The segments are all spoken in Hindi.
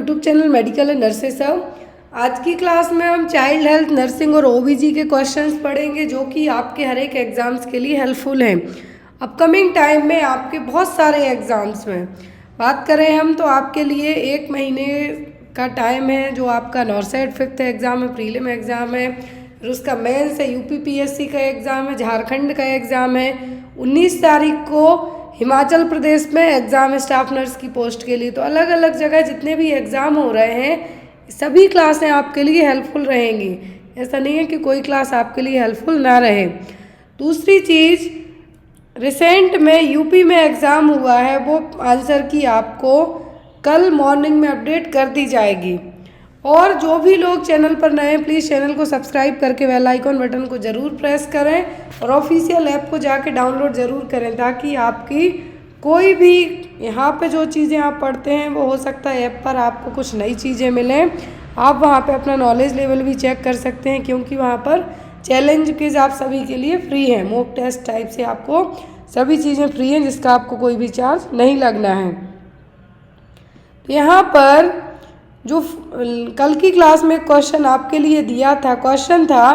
YouTube channel medical and nurses सब। आज की क्लास में हम चाइल्ड हेल्थ, नर्सिंग और ओबीजी के क्वेश्चंस पढ़ेंगे जो कि आपके हर एक एग्ज़ाम्स के लिए हेल्पफुल हैं। अपकमिंग टाइम में आपके बहुत सारे एग्ज़ाम्स में बात करें हम तो आपके लिए 1 महीने का टाइम है जो आपका नॉर्सेट 5th एग्ज़ाम है, प्रीलिम एग्ज़ाम है, फिर उसका मेंस है, यूपीपीएससी का एग्ज़ाम है, झारखंड का एग्ज़ाम है। 19 तारीख को हिमाचल प्रदेश में एग्ज़ाम है स्टाफ नर्स की पोस्ट के लिए। तो अलग अलग जगह जितने भी एग्ज़ाम हो रहे हैं सभी क्लासें आपके लिए हेल्पफुल रहेंगी। ऐसा नहीं है कि कोई क्लास आपके लिए हेल्पफुल ना रहे। दूसरी चीज़, रिसेंट में यूपी में एग्ज़ाम हुआ है, वो आंसर की आपको कल मॉर्निंग में अपडेट कर दी जाएगी। और जो भी लोग चैनल पर नए हैं प्लीज़ चैनल को सब्सक्राइब करके बेल आइकॉन बटन को ज़रूर प्रेस करें और ऑफिशियल ऐप को जाके डाउनलोड ज़रूर करें ताकि आपकी कोई भी यहाँ पे जो चीज़ें आप पढ़ते हैं वो हो सकता है ऐप पर आपको कुछ नई चीज़ें मिलें। आप वहाँ पे अपना नॉलेज लेवल भी चेक कर सकते हैं क्योंकि वहाँ पर चैलेंज क्विज आप सभी के लिए फ्री है। मॉक टेस्ट टाइप से आपको सभी चीज़ें फ्री हैं जिसका आपको कोई भी चार्ज नहीं लगना है। तो यहाँ पर जो कल की क्लास में क्वेश्चन आपके लिए दिया था, क्वेश्चन था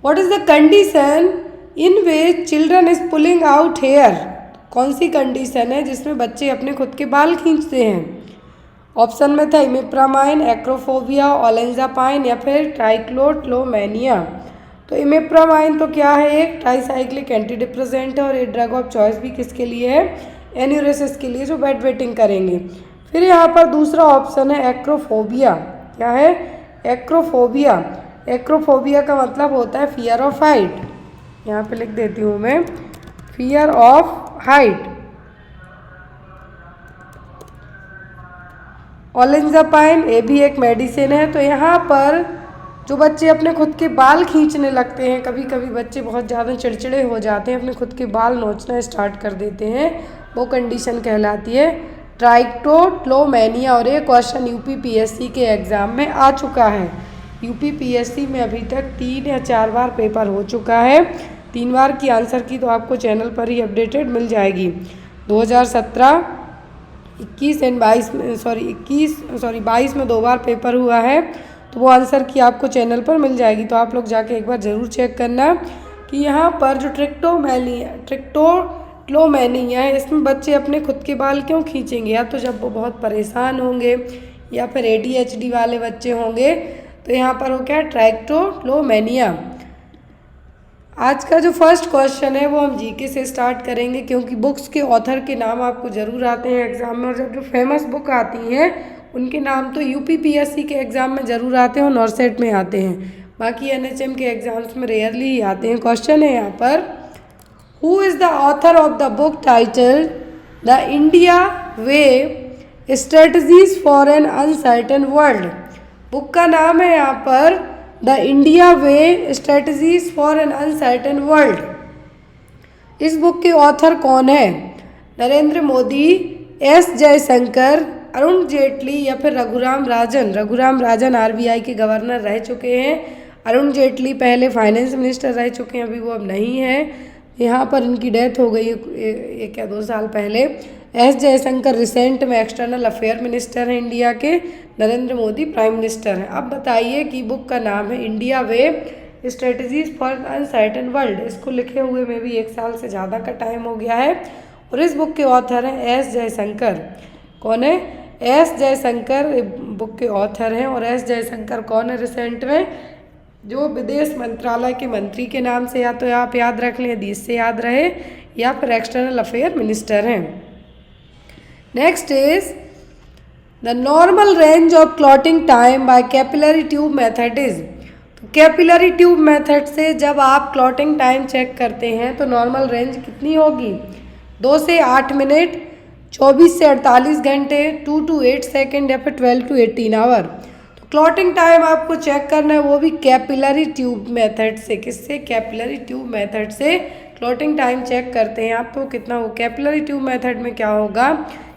what is the condition in which children is pulling out here. कौन सी कंडीशन है जिसमें बच्चे अपने खुद के बाल खींचते हैं। ऑप्शन में था इमिप्रामाइन, एक्रोफोबिया, ओलेंजापाइन या फिर ट्राइक्लोट्लोमेनिया। तो इमिप्रामाइन तो क्या है, एक ट्राईसाइक्लिक एंटी डिप्रेसेंट है और ये ड्रग ऑफ चॉइस भी किसके लिए है, एन्यूरेसिस के लिए जो बेड वेटिंग करेंगे। फिर यहाँ पर दूसरा ऑप्शन है एक्रोफोबिया। क्या है, एक्रोफोबिया। एक्रोफोबिया का मतलब होता है फियर ऑफ हाइट। यहाँ पे लिख देती हूँ मैं, फियर ऑफ हाइट। ओलेंजापाइन ये भी एक मेडिसिन है। तो यहाँ पर जो बच्चे अपने खुद के बाल खींचने लगते हैं, कभी कभी बच्चे बहुत ज़्यादा चिड़चिड़े हो जाते हैं, अपने खुद के बाल नोचना स्टार्ट कर देते हैं, वो कंडीशन कहलाती है ट्राइक्लोट्लोमेनिया। और ये क्वेश्चन यूपीपीएससी के एग्ज़ाम में आ चुका है। यूपीपीएससी में अभी तक 3 या 4 बार पेपर हो चुका है। 3 बार की आंसर की तो आपको चैनल पर ही अपडेटेड मिल जाएगी। 2017, 21 एंड 22 में 22 में 2 बार पेपर हुआ है, तो वो आंसर की आपको चैनल पर मिल जाएगी। तो आप लोग जाके एक बार ज़रूर चेक करना कि यहाँ पर जो ट्रिक्टोट्लोमेनिया है इसमें बच्चे अपने खुद के बाल क्यों खींचेंगे, या तो जब वो बहुत परेशान होंगे या फिर ADHD वाले बच्चे होंगे। तो यहाँ पर वो क्या है, ट्राइक्टोट्लोमेनिया। आज का जो फर्स्ट क्वेश्चन है वो हम जीके से स्टार्ट करेंगे क्योंकि बुक्स के ऑथर के नाम आपको ज़रूर आते हैं एग्ज़ाम में, और जब जो फेमस बुक आती हैं उनके नाम तो यूपीपीएससी के एग्ज़ाम में ज़रूर आते हैं और नॉर्सेट में आते हैं, बाकी NHM के एग्ज़ाम्स में रेयरली ही आते हैं। क्वेश्चन है यहाँ पर, who is the author of the book titled the India way strategies for an uncertain world. Book का नाम है यहाँ पर the India way strategies for an uncertain world. इस बुक के ऑथर कौन है, नरेंद्र मोदी, S जयशंकर, अरुण जेटली या फिर रघुराम राजन। रघुराम राजन RBI के गवर्नर रह चुके हैं। अरुण जेटली पहले फाइनेंस मिनिस्टर रह चुके हैं, अभी वो अब नहीं है। यहाँ पर इनकी डेथ हो गई एक या 2 साल पहले। S जयशंकर रिसेंट में एक्सटर्नल अफेयर मिनिस्टर हैं इंडिया के। नरेंद्र मोदी प्राइम मिनिस्टर हैं। अब बताइए कि बुक का नाम है India way strategies for uncertain world. इसको लिखे हुए में भी 1 साल से ज़्यादा का टाइम हो गया है और इस बुक के ऑथर हैं S जयशंकर। कौन है, S जयशंकर बुक के ऑथर हैं। और S जयशंकर कौन है, रिसेंट में जो विदेश मंत्रालय के मंत्री के नाम से या तो आप याद रख लें यदि इससे याद रहे, या फिर एक्सटर्नल अफेयर मिनिस्टर हैं। Next is the normal range of clotting time by capillary tube method is. तो कैपिलरी ट्यूब मेथड से जब आप क्लॉटिंग टाइम चेक करते हैं तो नॉर्मल रेंज कितनी होगी, 2 से 8 मिनट, 24 से 48 घंटे, 2 to 8 सेकेंड या फिर 12 to 18 आवर। तो क्लॉटिंग टाइम आपको चेक करना है वो भी कैपिलरी ट्यूब मेथड से। किससे, कैपिलरी ट्यूब मेथड से क्लॉटिंग टाइम चेक करते हैं आप। तो कितना हो, कैपिलरी ट्यूब मेथड में क्या होगा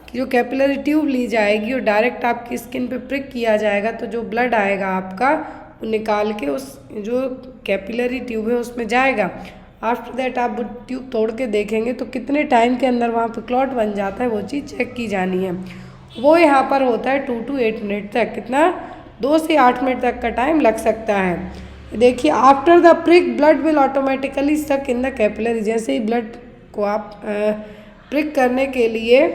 कि जो कैपिलरी ट्यूब ली जाएगी और डायरेक्ट आपकी स्किन पे प्रिक किया जाएगा, तो जो ब्लड आएगा आपका वो निकाल के उस जो कैपिलरी ट्यूब है उसमें जाएगा। आफ्टर दैट आप ट्यूब तोड़ के देखेंगे तो कितने टाइम के अंदर वहाँ पे क्लॉट बन जाता है, वो चीज़ चेक की जानी है। वो यहाँ पर होता है 2 to 8 मिनट तक। कितना? 2 से 8 मिनट तक का टाइम लग सकता है। देखिए, after the prick blood will automatically stuck in the capillary. जैसे ही ब्लड को आप प्रिक करने के लिए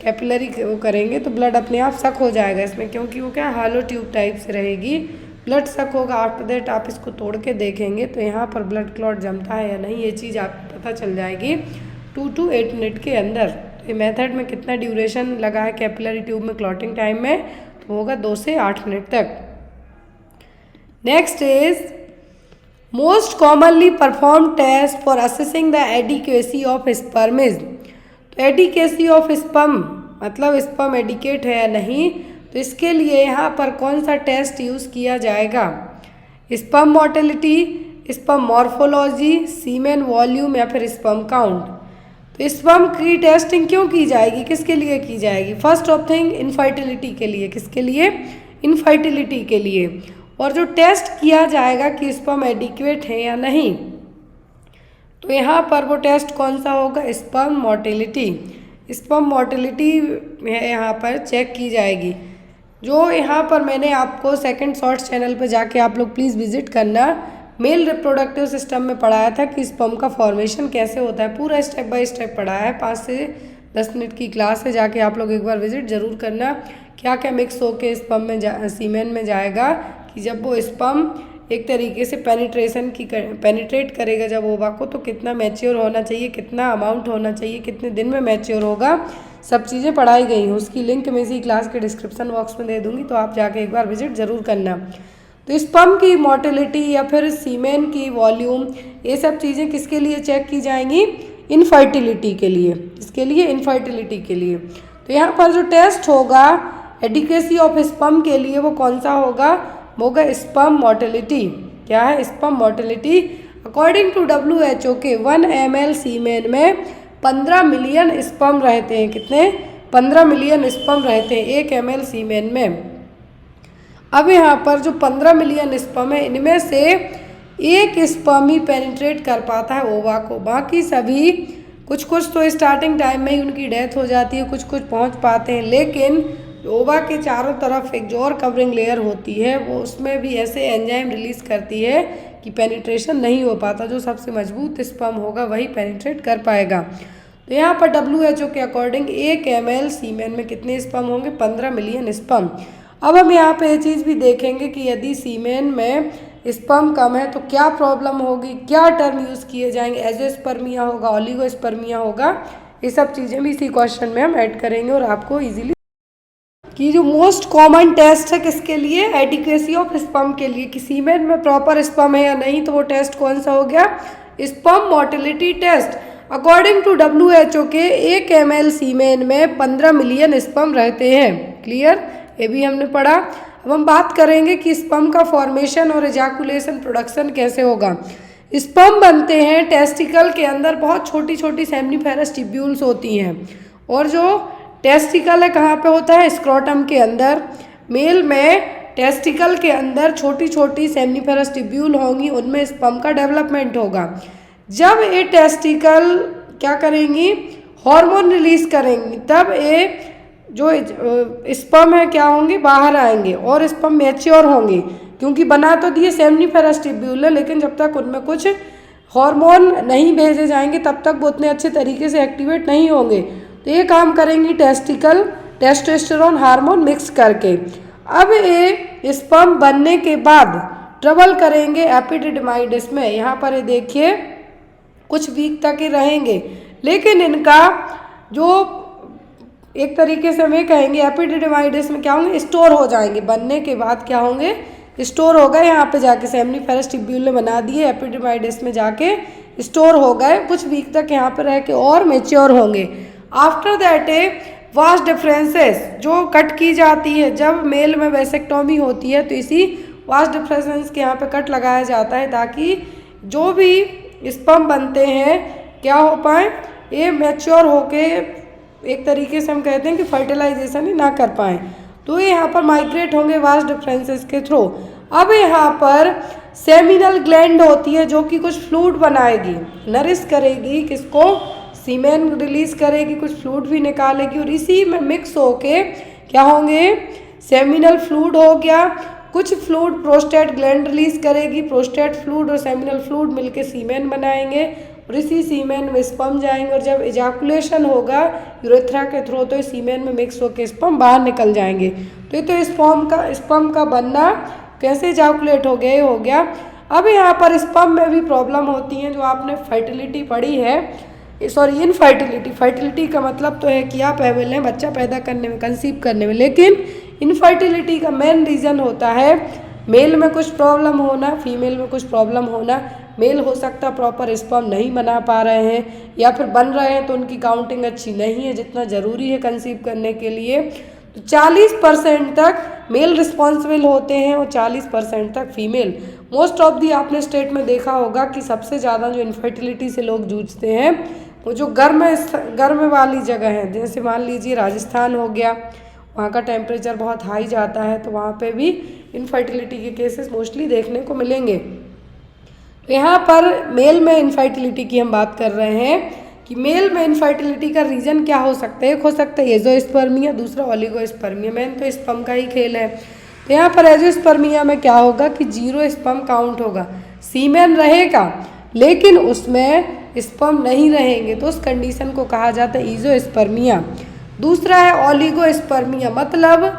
कैपिलरी वो करेंगे तो ब्लड अपने आप सक हो जाएगा इसमें, क्योंकि वो क्या हॉलो ट्यूब टाइप से रहेगी। ब्लड सक होगा। आफ्टर दैट आप इसको तोड़ के देखेंगे तो यहाँ पर ब्लड क्लॉट जमता है या नहीं, ये चीज़ आपको पता चल जाएगी 2 to 8 मिनट के अंदर। तो ये मेथड में कितना ड्यूरेशन लगा है कैपिलरी ट्यूब में क्लॉटिंग टाइम में, तो होगा 2 से 8 मिनट तक। Next is most commonly perform test for assessing the adequacy of sperm is. तो एडिकेसी ऑफ स्पर्म मतलब स्पर्म एडिकेट है या नहीं, तो इसके लिए यहाँ पर कौन सा टेस्ट यूज़ किया जाएगा? स्पर्म मोटिलिटी, स्पर्म मॉर्फोलॉजी, सीमेन वॉल्यूम या फिर स्पर्म काउंट। तो स्पर्म की टेस्टिंग क्यों की जाएगी, किसके लिए की जाएगी? फर्स्ट ऑफ थिंग इनफर्टिलिटी के लिए। किसके लिए? इनफर्टिलिटी के लिए। और जो टेस्ट किया जाएगा कि स्पर्म एडिक्वेट है या नहीं, तो यहाँ पर वो टेस्ट कौन सा होगा? Sperm motility. स्पर्म मोटिलिटी है यहाँ पर चेक की जाएगी। जो यहाँ पर मैंने आपको सेकंड शॉर्ट्स चैनल पर जाके आप लोग प्लीज़ विजिट करना, मेल रिप्रोडक्टिव सिस्टम में पढ़ाया था कि स्पर्म का फॉर्मेशन कैसे होता है, पूरा स्टेप बाय स्टेप पढ़ाया है। 5 से 10 मिनट की क्लास है, जाके आप लोग एक बार विजिट ज़रूर करना। क्या क्या मिक्स होके स्पर्म में सीमेन में जाएगा कि जब वो स्पर्म एक तरीके से पेनिट्रेट करेगा जब ओवा को, तो कितना मैच्योर होना चाहिए, कितना अमाउंट होना चाहिए, कितने दिन में मैच्योर होगा, सब चीज़ें पढ़ाई गई हैं। उसकी लिंक मैं इसी क्लास के डिस्क्रिप्शन बॉक्स में दे दूँगी, तो आप जाके एक बार विजिट ज़रूर करना। तो स्पर्म की मोटिलिटी या फिर सीमेन की वॉल्यूम, ये सब चीज़ें किसके लिए चेक की जाएंगी? इनफर्टिलिटी के लिए। इसके लिए इनफर्टिलिटी के लिए। तो यहाँ पर जो टेस्ट होगा एडिक्वेसी ऑफ स्पर्म के लिए वो कौन सा होगा? वो होगा स्पर्म मोटिलिटी। क्या है? Sperm motility. According to WHO के 1 ml सीमेन में 15 मिलियन स्पर्म रहते हैं। कितने? 15 मिलियन स्पर्म रहते हैं 1 ml सीमेन में। अब यहाँ पर जो 15 मिलियन स्पर्म है, इनमें से एक स्पर्म ही पेनिट्रेट कर पाता है ओवा को। बाकी सभी कुछ तो स्टार्टिंग टाइम में ही उनकी डेथ हो जाती है, कुछ पहुँच पाते हैं, लेकिन ओवा के चारों तरफ एक जो और कवरिंग लेयर होती है वो उसमें भी ऐसे एंजाइम रिलीज करती है कि पेनिट्रेशन नहीं हो पाता। जो सबसे मजबूत स्पर्म होगा वही पेनिट्रेट कर पाएगा। तो यहाँ पर WHO के अकॉर्डिंग 1 ml सीमेन में कितने स्पर्म होंगे? 15 मिलियन स्पर्म। अब हम यहाँ पे ये चीज़ भी देखेंगे कि यदि सीमेन में स्पर्म कम है तो क्या प्रॉब्लम होगी, क्या टर्म यूज़ किए जाएंगे, एजोस्पर्मिया होगा, ओलिगोस्पर्मिया होगा। ये सब चीज़ें भी इसी क्वेश्चन में हम ऐड करेंगे और आपको इजीली कि जो मोस्ट कॉमन टेस्ट है किसके लिए? एडिक्वेसी ऑफ स्पर्म के लिए, कि सीमेन में प्रॉपर स्पर्म है या नहीं। तो वो टेस्ट कौन सा हो गया? Sperm motility test. According to WHO के 1 ml सीमेन में 15 मिलियन स्पर्म रहते हैं। क्लियर? ये भी हमने पढ़ा। अब हम बात करेंगे कि स्पर्म का फॉर्मेशन और एजाकुलेशन प्रोडक्शन कैसे होगा। स्पर्म बनते हैं टेस्टिकल के अंदर, बहुत छोटी छोटी सेमनीफेरस ट्यूब्यूल्स होती हैं। और जो टेस्टिकल है कहाँ पे होता है? स्क्रोटम के अंदर। मेल में टेस्टिकल के अंदर छोटी छोटी सेमनीफेरस ट्यूब्यूल होंगी, उनमें स्पर्म का डेवलपमेंट होगा। जब ये टेस्टिकल क्या करेंगी? हार्मोन रिलीज करेंगी, तब ये जो स्पर्म है क्या होंगे? बाहर आएंगे और स्पर्म मैच्योर होंगे, क्योंकि बना तो दिए सेमनीफेरस ट्यूब्यूल है, लेकिन जब तक उनमें कुछ हार्मोन नहीं भेजे जाएंगे तब तक वो उतने अच्छे तरीके से एक्टिवेट नहीं होंगे। तो ये काम करेंगी टेस्टिकल टेस्टोस्टेरोन हार्मोन मिक्स करके। अब ये स्पर्म बनने के बाद ट्रेवल करेंगे एपिडिडमाइडस में। यहाँ पर ये देखिए कुछ वीक तक ही रहेंगे, लेकिन इनका जो एक तरीके से हम ये कहेंगे एपिडिडमाइडस में क्या होंगे? स्टोर हो जाएंगे। बनने के बाद क्या होंगे? स्टोर हो गए। यहाँ पे जाके सेमनीफेरस ट्यूब्यूल ने बना दिए, एपिडिडमाइडस में जाके स्टोर हो गए। कुछ वीक तक यहाँ पे रह के और मेच्योर होंगे। After that a vast differences जो कट की जाती है, जब मेल में वेसेक्टोमी होती है तो इसी वास्ट डिफरेंसेस के यहाँ पे कट लगाया जाता है, ताकि जो भी स्पर्म बनते हैं क्या हो पाए? ये मैच्योर होके एक तरीके से हम कहते हैं कि फर्टिलाइजेशन ही ना कर पाएँ। तो ये यहाँ पर माइग्रेट होंगे वास्ट डिफरेंसेस के थ्रू। अब यहाँ पर सेमिनल ग्लैंड होती है जो कि कुछ फ्लूइड बनाएगी, नरिश करेगी, किसको? सीमेन रिलीज करेगी, कुछ फ्लूइड भी निकालेगी, और इसी में मिक्स होके क्या होंगे, सेमिनल फ्लूइड हो गया, कुछ फ्लूइड प्रोस्टेट ग्लैंड रिलीज करेगी, प्रोस्टेट फ्लूइड और सेमिनल फ्लूइड मिलके सीमेन बनाएंगे और इसी सीमेन में स्पर्म जाएंगे और जब इजाकुलेशन होगा यूरेथ्रा के थ्रू तो सीमेन में मिक्स होकर स्पर्म बाहर निकल जाएंगे। तो ये तो स्पर्म का बनना कैसे इजाकुलेट हो गया, ये हो गया। अब यहाँ पर स्पर्म में भी प्रॉब्लम होती हैं जो आपने फर्टिलिटी पढ़ी है, सॉरी इनफर्टिलिटी। फर्टिलिटी का मतलब तो है कि आप एबल हैं बच्चा पैदा करने में, कंसीव करने में, लेकिन इनफर्टिलिटी का मेन रीज़न होता है मेल में कुछ प्रॉब्लम होना, फीमेल में कुछ प्रॉब्लम होना। मेल हो सकता प्रॉपर स्पर्म नहीं बना पा रहे हैं या फिर बन रहे हैं तो उनकी काउंटिंग अच्छी नहीं है जितना ज़रूरी है कंसीव करने के लिए। तो 40% तक मेल रिस्पॉन्सिबल होते हैं और 40% तक फीमेल। मोस्ट ऑफ दी आपने स्टेट में देखा होगा कि सबसे ज़्यादा जो इनफर्टिलिटी से लोग जूझते हैं वो जो गर्म वाली जगह है, जैसे मान लीजिए राजस्थान हो गया, वहाँ का टेम्परेचर बहुत हाई जाता है तो वहाँ पे भी इनफर्टिलिटी के केसेस मोस्टली देखने को मिलेंगे। तो यहाँ पर मेल में इनफर्टिलिटी की हम बात कर रहे हैं कि मेल में इनफर्टिलिटी का रीज़न क्या हो सकता है। एक हो सकता है एजोस्पर्मिया, दूसरा ओलिगोस्पर्मिया। मेन तो स्पर्म का ही खेल है। तो यहाँ पर एजोस्पर्मिया में क्या होगा कि 0 स्पर्म काउंट होगा, सीमेन रहेगा लेकिन उसमें स्पर्म नहीं रहेंगे, तो उस कंडीशन को कहा जाता है ईजोस्पर्मिया। दूसरा है ओलिगोस्पर्मिया, मतलब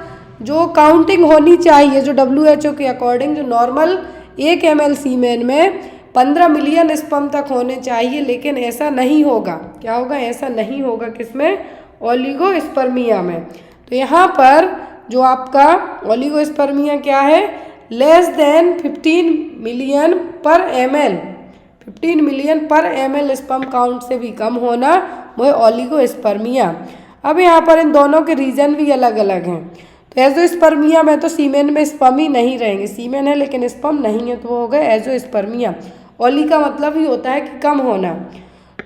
जो काउंटिंग होनी चाहिए, जो WHO के अकॉर्डिंग जो नॉर्मल 1 ml सीमेन में 15 मिलियन स्पर्म तक होने चाहिए, लेकिन ऐसा नहीं होगा। क्या होगा, ऐसा नहीं होगा किसमें, ओलिगोस्पर्मिया में। तो यहाँ पर जो आपका ओलिगोस्पर्मिया क्या है, लेस देन 15 मिलियन पर ml, 15 मिलियन पर ml स्पर्म काउंट से भी कम होना वो है ओलिगोस्पर्मिया। अब यहाँ पर इन दोनों के रीज़न भी अलग अलग हैं। तो एजोस्पर्मिया में तो सीमेन में स्पर्म ही नहीं रहेंगे, सीमेन है लेकिन स्पर्म नहीं है, तो वो हो गए एजोस्पर्मिया। ओली का मतलब ही होता है कि कम होना।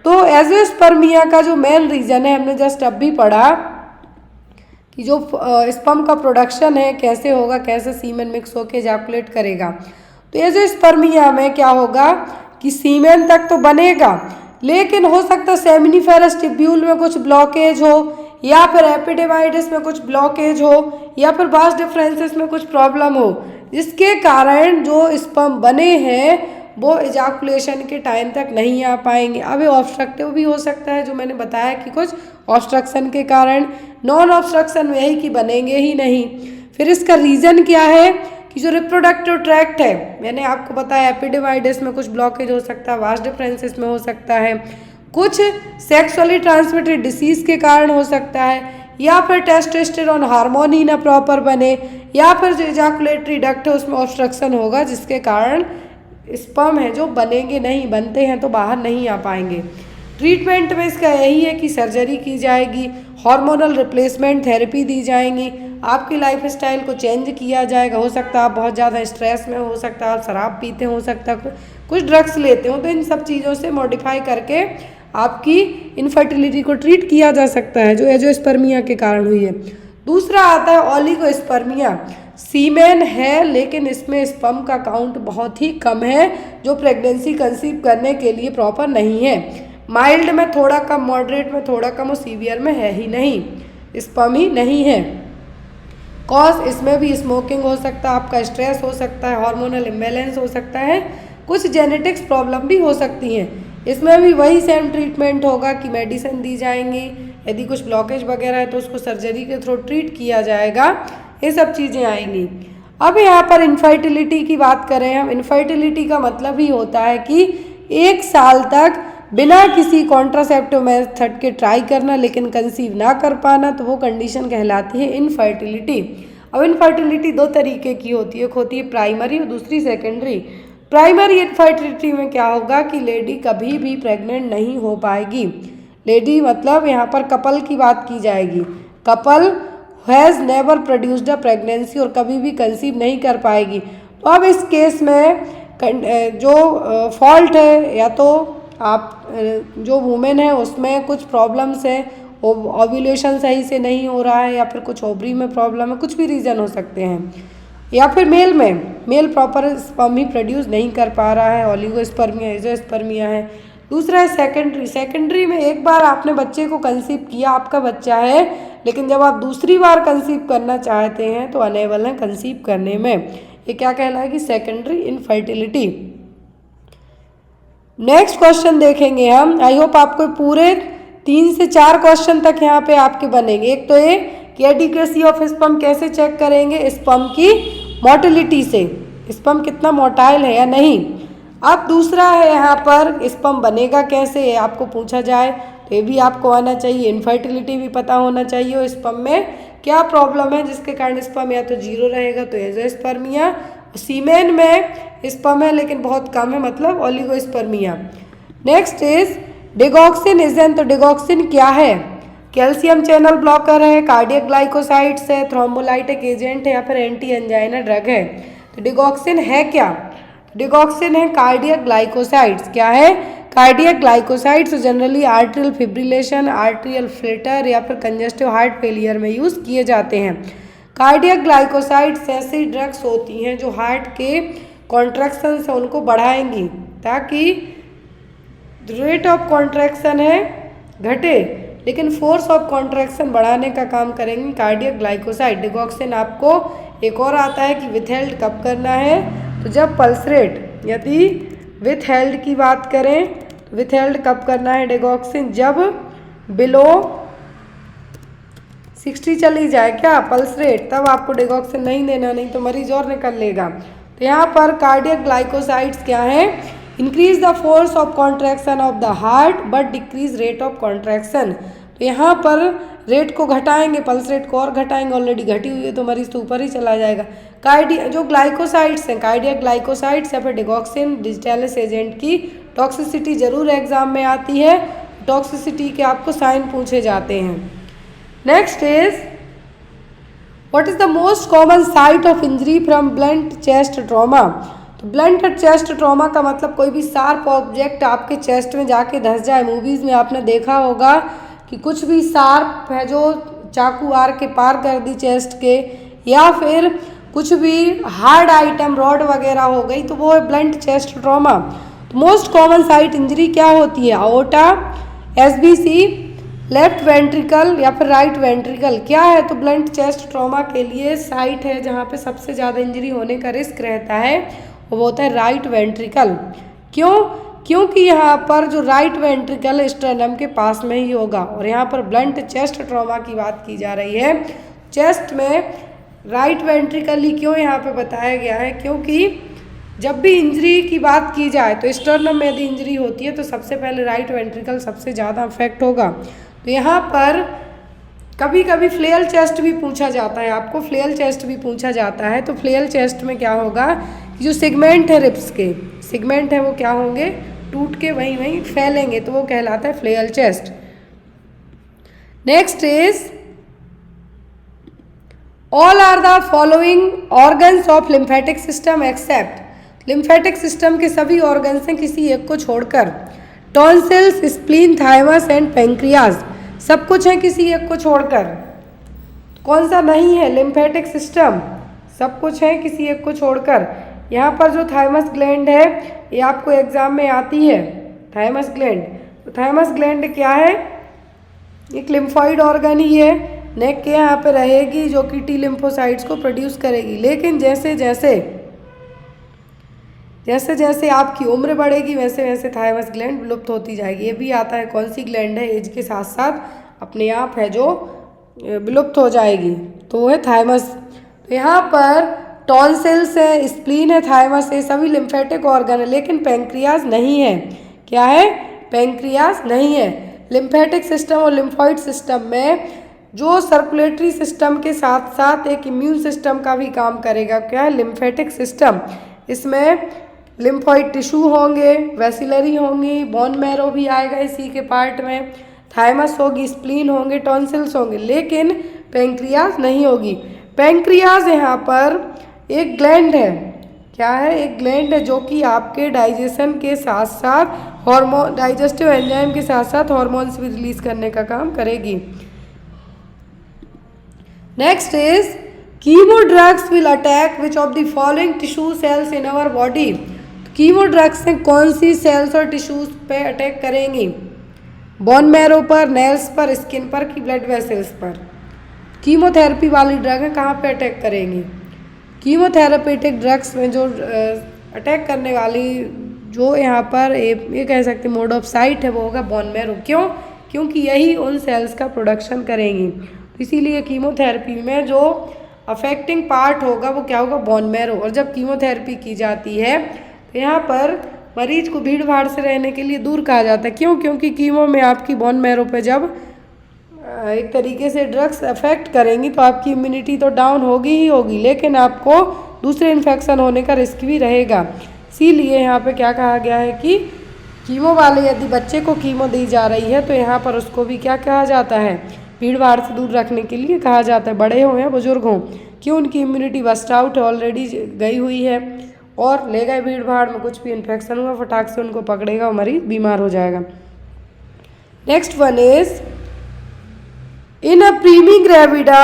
तो एजोस्पर्मिया का जो मेन रीज़न है, हमने जस्ट अब भी पढ़ा कि जो स्पर्म का प्रोडक्शन है कैसे होगा, कैसे सीमेन मिक्स होकर इजैकुलेट करेगा। तो एजोस्पर्मिया में क्या होगा कि सीमेन तक तो बनेगा लेकिन हो सकता है सेमिनिफेरस ट्यूब्यूल में कुछ ब्लॉकेज हो या फिर एपिडिमाइडिस में कुछ ब्लॉकेज हो या फिर वास डिफरेंसेस में कुछ प्रॉब्लम हो, जिसके कारण जो स्पर्म बने हैं वो इजाकुलेशन के टाइम तक नहीं आ पाएंगे। अब ये ऑब्स्ट्रक्टिव भी हो सकता है, जो मैंने बताया कि कुछ ऑब्स्ट्रक्शन के कारण। नॉन ऑब्स्ट्रक्शन में यही कि बनेंगे ही नहीं। फिर इसका रीज़न क्या है कि जो रिप्रोडक्टिव ट्रैक्ट है, मैंने आपको बताया एपिडिमाइडिस में कुछ ब्लॉकेज हो सकता है, वास डिफरेंसेस में हो सकता है, कुछ सेक्सुअली ट्रांसमिटेड डिसीज़ के कारण हो सकता है, या फिर टेस्टोस्टेरोन हार्मोन ही ना प्रॉपर बने, या फिर जो इजैकुलेटरी डक्ट है उसमें ऑब्स्ट्रक्शन होगा जिसके कारण स्पर्म है जो बनेंगे नहीं, बनते हैं तो बाहर नहीं आ पाएंगे। ट्रीटमेंट में इसका यही है कि सर्जरी की जाएगी, हार्मोनल रिप्लेसमेंट थेरेपी दी जाएंगी, आपकी लाइफस्टाइल को चेंज किया जाएगा। हो सकता है आप बहुत ज़्यादा स्ट्रेस में, हो सकता है आप शराब पीते, हो सकता है कुछ ड्रग्स लेते हो, तो इन सब चीज़ों से मॉडिफाई करके आपकी इनफर्टिलिटी को ट्रीट किया जा सकता है जो एजोस्पर्मिया के कारण हुई है। दूसरा आता है ओलिगोस्पर्मिया, सीमेन है लेकिन इसमें स्पर्म का काउंट बहुत ही कम है जो प्रेगनेंसी कंसीव करने के लिए प्रॉपर नहीं है। माइल्ड में थोड़ा कम, मॉडरेट में थोड़ा कम और सीवियर में है ही नहीं, स्पर्म ही नहीं है। कॉज इसमें भी स्मोकिंग हो सकता है, आपका स्ट्रेस हो सकता है, हार्मोनल इम्बैलेंस हो सकता है, कुछ जेनेटिक्स प्रॉब्लम भी हो सकती हैं। इसमें भी वही सेम ट्रीटमेंट होगा कि मेडिसिन दी जाएंगी, यदि कुछ ब्लॉकेज वगैरह है तो उसको सर्जरी के थ्रू ट्रीट किया जाएगा, ये सब चीज़ें आएंगी। अब यहाँ पर इनफर्टिलिटी की बात करें हम, इनफर्टिलिटी का मतलब ही होता है कि 1 साल तक बिना किसी कॉन्ट्रासेप्टिव मेथड के ट्राई करना लेकिन कंसीव ना कर पाना, तो वो कंडीशन कहलाती है इनफर्टिलिटी। अब इनफर्टिलिटी 2 तरीके की होती है, एक होती है प्राइमरी और दूसरी सेकेंडरी। प्राइमरी इनफर्टिलिटी में क्या होगा कि लेडी कभी भी प्रेग्नेंट नहीं हो पाएगी। लेडी मतलब यहाँ पर कपल की बात की जाएगी, couple has never produced a pregnancy, और कभी भी कंसीव नहीं कर पाएगी। तो अब इस केस में जो फॉल्ट है, या तो आप जो वुमेन है उसमें कुछ प्रॉब्लम्स है, ओव्यूलेशन सही से नहीं हो रहा है, या फिर कुछ ओवरी में प्रॉब्लम है, कुछ भी रीज़न हो सकते हैं, या फिर मेल प्रॉपर स्पर्म ही प्रोड्यूस नहीं कर पा रहा है, ओलिगोस्पर्मिया, एजोस्पर्मिया है। दूसरा है सेकेंडरी। सेकेंडरी में एक बार आपने बच्चे को कंसीव किया, आपका बच्चा है, लेकिन जब आप दूसरी बार कंसीव करना चाहते हैं तो अनेबल हैं कंसीव करने में। ये क्या कहलाएगी? Secondary infertility. नेक्स्ट क्वेश्चन देखेंगे हम। आई होप आपको पूरे 3 से 4 क्वेश्चन तक यहाँ पे आपके बनेंगे। एक तो ये कि एडिक्वेसी ऑफ स्पर्म कैसे चेक करेंगे? स्पर्म की मोटिलिटी से, स्पर्म कितना मोटाइल है या नहीं। अब दूसरा है यहाँ पर स्पर्म बनेगा कैसे, ये आपको पूछा जाए तो ये भी आपको आना चाहिए। इनफर्टिलिटी भी पता होना चाहिए और स्पर्म में क्या प्रॉब्लम है जिसके कारण स्पर्म या तो 0 रहेगा तो एजोस्पर्मिया, सीमेन में स्पर्म है लेकिन बहुत कम है, मतलब ओलिगोस्पर्मिया। Next is digoxin इजन। तो डिगॉक्सिन क्या है? कैल्शियम चैनल ब्लॉकर है, कार्डियक ग्लाइकोसाइड्स है, थ्रोम्बोलाइटिक एजेंट है या फिर एंटी एंजाइना ड्रग है। तो डिगॉक्सिन है क्या? डिगॉक्सिन है कार्डियक ग्लाइकोसाइड्स। क्या है? Cardiac glycosides generally atrial fibrillation, atrial flutter या फिर कंजेस्टिव हार्ट फेलियर में यूज़ किए जाते हैं। कार्डियक ग्लाइकोसाइड्स ऐसी ड्रग्स होती हैं जो हार्ट के कॉन्ट्रैक्शन से उनको बढ़ाएंगी ताकि रेट ऑफ कॉन्ट्रैक्शन है घटे, लेकिन फोर्स ऑफ कॉन्ट्रैक्शन बढ़ाने का काम करेंगी कार्डियक ग्लाइकोसाइड। डिगॉक्सिन आपको एक और आता है कि विथहेल्ड कब करना है? तो जब पल्स रेट, यदि विथहेल्ड की बात करें तो विथहेल्ड कब करना है डिगॉक्सिन? जब बिलो 60 चली जाए क्या पल्स रेट, तब आपको डिगॉक्सिन नहीं देना, नहीं तो मरीज और निकल लेगा। तो यहाँ पर कार्डियक ग्लाइकोसाइड्स क्या है? Increase the force of contraction of the heart but decrease rate of contraction. तो यहाँ पर रेट को घटाएंगे, पल्स रेट को और घटाएंगे, ऑलरेडी घटी हुई है तो मरीज तो ऊपर ही चला जाएगा। जो ग्लाइकोसाइड्स हैं, कार्डियक ग्लाइकोसाइड्स या फिर डिगॉक्सिन डिजिटालिस एजेंट की टॉक्सिसिटी जरूर एग्जाम में आती है। टॉक्सिसिटी के आपको साइन पूछे जाते हैं। Next is what is the most common site of injury from blunt chest trauma. तो ब्लंट चेस्ट ट्रॉमा का मतलब कोई भी शार्प ऑब्जेक्ट आपके चेस्ट में जाके धंस जाए। मूवीज़ में आपने देखा होगा कि कुछ भी शार्प है जो चाकू आर के पार कर दी चेस्ट के, या फिर कुछ भी हार्ड आइटम रॉड वगैरह हो गई, तो वो है ब्लंट चेस्ट ट्रॉमा। तो मोस्ट कॉमन साइट इंजरी क्या होती है? अओर्टा, एसबीसी, लेफ्ट वेंट्रिकल या फिर राइट वेंट्रिकल। क्या है? तो ब्लंट चेस्ट ट्रॉमा के लिए साइट है जहाँ पे सबसे ज़्यादा इंजरी होने का रिस्क रहता है, वो होता है राइट वेंट्रिकल। क्यों? क्योंकि यहाँ पर जो राइट वेंट्रिकल स्टर्नम के पास में ही होगा। और यहाँ पर ब्लंट चेस्ट ट्रॉमा की बात की जा रही है, चेस्ट में राइट वेंट्रिकल ही क्यों यहाँ पे बताया गया है? क्योंकि जब भी इंजरी की बात की जाए तो स्टर्नम में यदि इंजरी होती है तो सबसे पहले राइट वेंट्रिकल सबसे ज़्यादा अफेक्ट होगा। तो यहाँ पर कभी कभी फ्लेयल चेस्ट भी पूछा जाता है, आपको फ्लेयल चेस्ट भी पूछा जाता है। तो फ्लेयल चेस्ट में क्या होगा? जो सेगमेंट है रिब्स के, सेगमेंट है वो क्या होंगे? टूट के वहीं वहीं फैलेंगे, तो वो कहलाता है flail chest. Next is all are the following organs of lymphatic system except. Lymphatic system के सभी ऑर्गन्स हैं किसी एक को छोड़कर। Tonsils, spleen, thymus and pancreas, सब कुछ है किसी एक को छोड़कर। कौन सा नहीं है? लिम्फेटिक सिस्टम, सब कुछ है किसी एक को छोड़कर। यहाँ पर जो थाइमस ग्लैंड है ये आपको एग्जाम में आती है, थाइमस ग्लैंड। तो थाइमस ग्लैंड क्या है? एक लिम्फॉइड ऑर्गन ही है, नेक के यहाँ पे रहेगी जो कि टी लिम्फोसाइट्स को प्रोड्यूस करेगी। लेकिन जैसे जैसे आपकी उम्र बढ़ेगी वैसे वैसे थाइमस ग्लैंड विलुप्त होती जाएगी। ये भी आता है कौन सी ग्लैंड है एज के साथ साथ अपने आप है जो विलुप्त हो जाएगी, तो वो है थाइमस। तो यहाँ पर टॉन्सिल्स है, स्प्लीन है, थाइमस है, सभी लिम्फेटिक ऑर्गन है, लेकिन पेंक्रियाज नहीं है। क्या है? पेंक्रियाज नहीं है। लिम्फेटिक सिस्टम और लिम्फॉइड सिस्टम में जो सर्कुलेटरी सिस्टम के साथ साथ एक इम्यून सिस्टम का भी काम करेगा। क्या है? Lymphatic system. इसमें लिम्फॉइड टिश्यू होंगे, वेसिलरी होंगी, बोन मैरो भी आएगा इसी के पार्ट में, थाइमस होगी, स्प्लीन होंगे, टॉन्सिल्स होंगे, लेकिन पेंक्रियाज नहीं होगी। पेंक्रियाज यहाँ पर एक ग्लैंड है। क्या है? एक ग्लैंड है जो कि आपके डाइजेशन के साथ साथ हार्मोन, डाइजेस्टिव एंजाइम के साथ साथ हार्मोन्स भी रिलीज करने का काम करेगी। Next is chemo drugs will attack which of the following tissue cells in our body. Chemo drugs से कौन सी सेल्स और टिश्यूज पे अटैक करेंगी? बोन मैरो पर, नेल्स पर, स्किन पर कि ब्लड वेसल्स पर? कीमोथेरेपी वाली ड्रग है, कहाँ पे अटैक करेंगी? कीमोथेरेपेटिक ड्रग्स में जो अटैक करने वाली जो यहाँ पर ये कह सकते मोड ऑफ साइट है वो होगा बोन मैरो। क्यों? क्योंकि यही उन सेल्स का प्रोडक्शन करेंगी। तो इसीलिए कीमोथेरेपी में जो अफेक्टिंग पार्ट होगा वो क्या होगा? Bone marrow. और जब कीमोथेरेपी की जाती है तो यहाँ पर मरीज को भीड़ भाड़ से रहने के लिए दूर कहा जाता है। क्यों? क्योंकि कीमो में आपकी बोन मैरो पे जब एक तरीके से ड्रग्स अफेक्ट करेंगी तो आपकी इम्यूनिटी तो डाउन होगी ही होगी, लेकिन आपको दूसरे इन्फेक्शन होने का रिस्क भी रहेगा। इसीलिए यहाँ पे क्या कहा गया है कि कीमो वाले यदि बच्चे को कीमो दी जा रही है तो यहाँ पर उसको भी क्या कहा जाता है? भीड़ भाड़ से दूर रखने के लिए कहा जाता है, बड़े हों या बुजुर्ग हों। क्यों? उनकी इम्यूनिटी बस्ट आउट ऑलरेडी गई हुई है और ले गए भीड़ भाड़ में, कुछ भी इन्फेक्शन हुआ फटाक से उनको पकड़ेगा और मरीज बीमार हो जाएगा। Next one is in a primigravida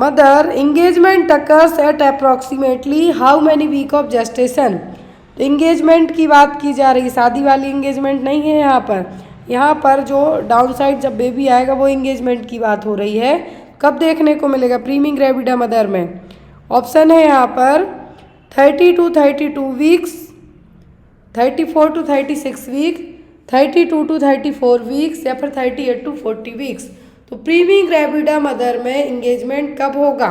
mother engagement occurs at approximately how many week of gestation? तो इंगेजमेंट की बात की जा रही, शादी वाली इंगेजमेंट नहीं है यहाँ पर। यहाँ पर जो डाउन साइड जब बेबी आएगा वो इंगेजमेंट की बात हो रही है। कब देखने को मिलेगा प्रीमिग्रेविडा मदर में? ऑप्शन है यहाँ पर 30 to 32 weeks, 34 to 36 week, 32 to 34 weeks या फिर 38 to 40 वीक्स। तो प्रीमिग्रेविडा मदर में इंगेजमेंट कब होगा?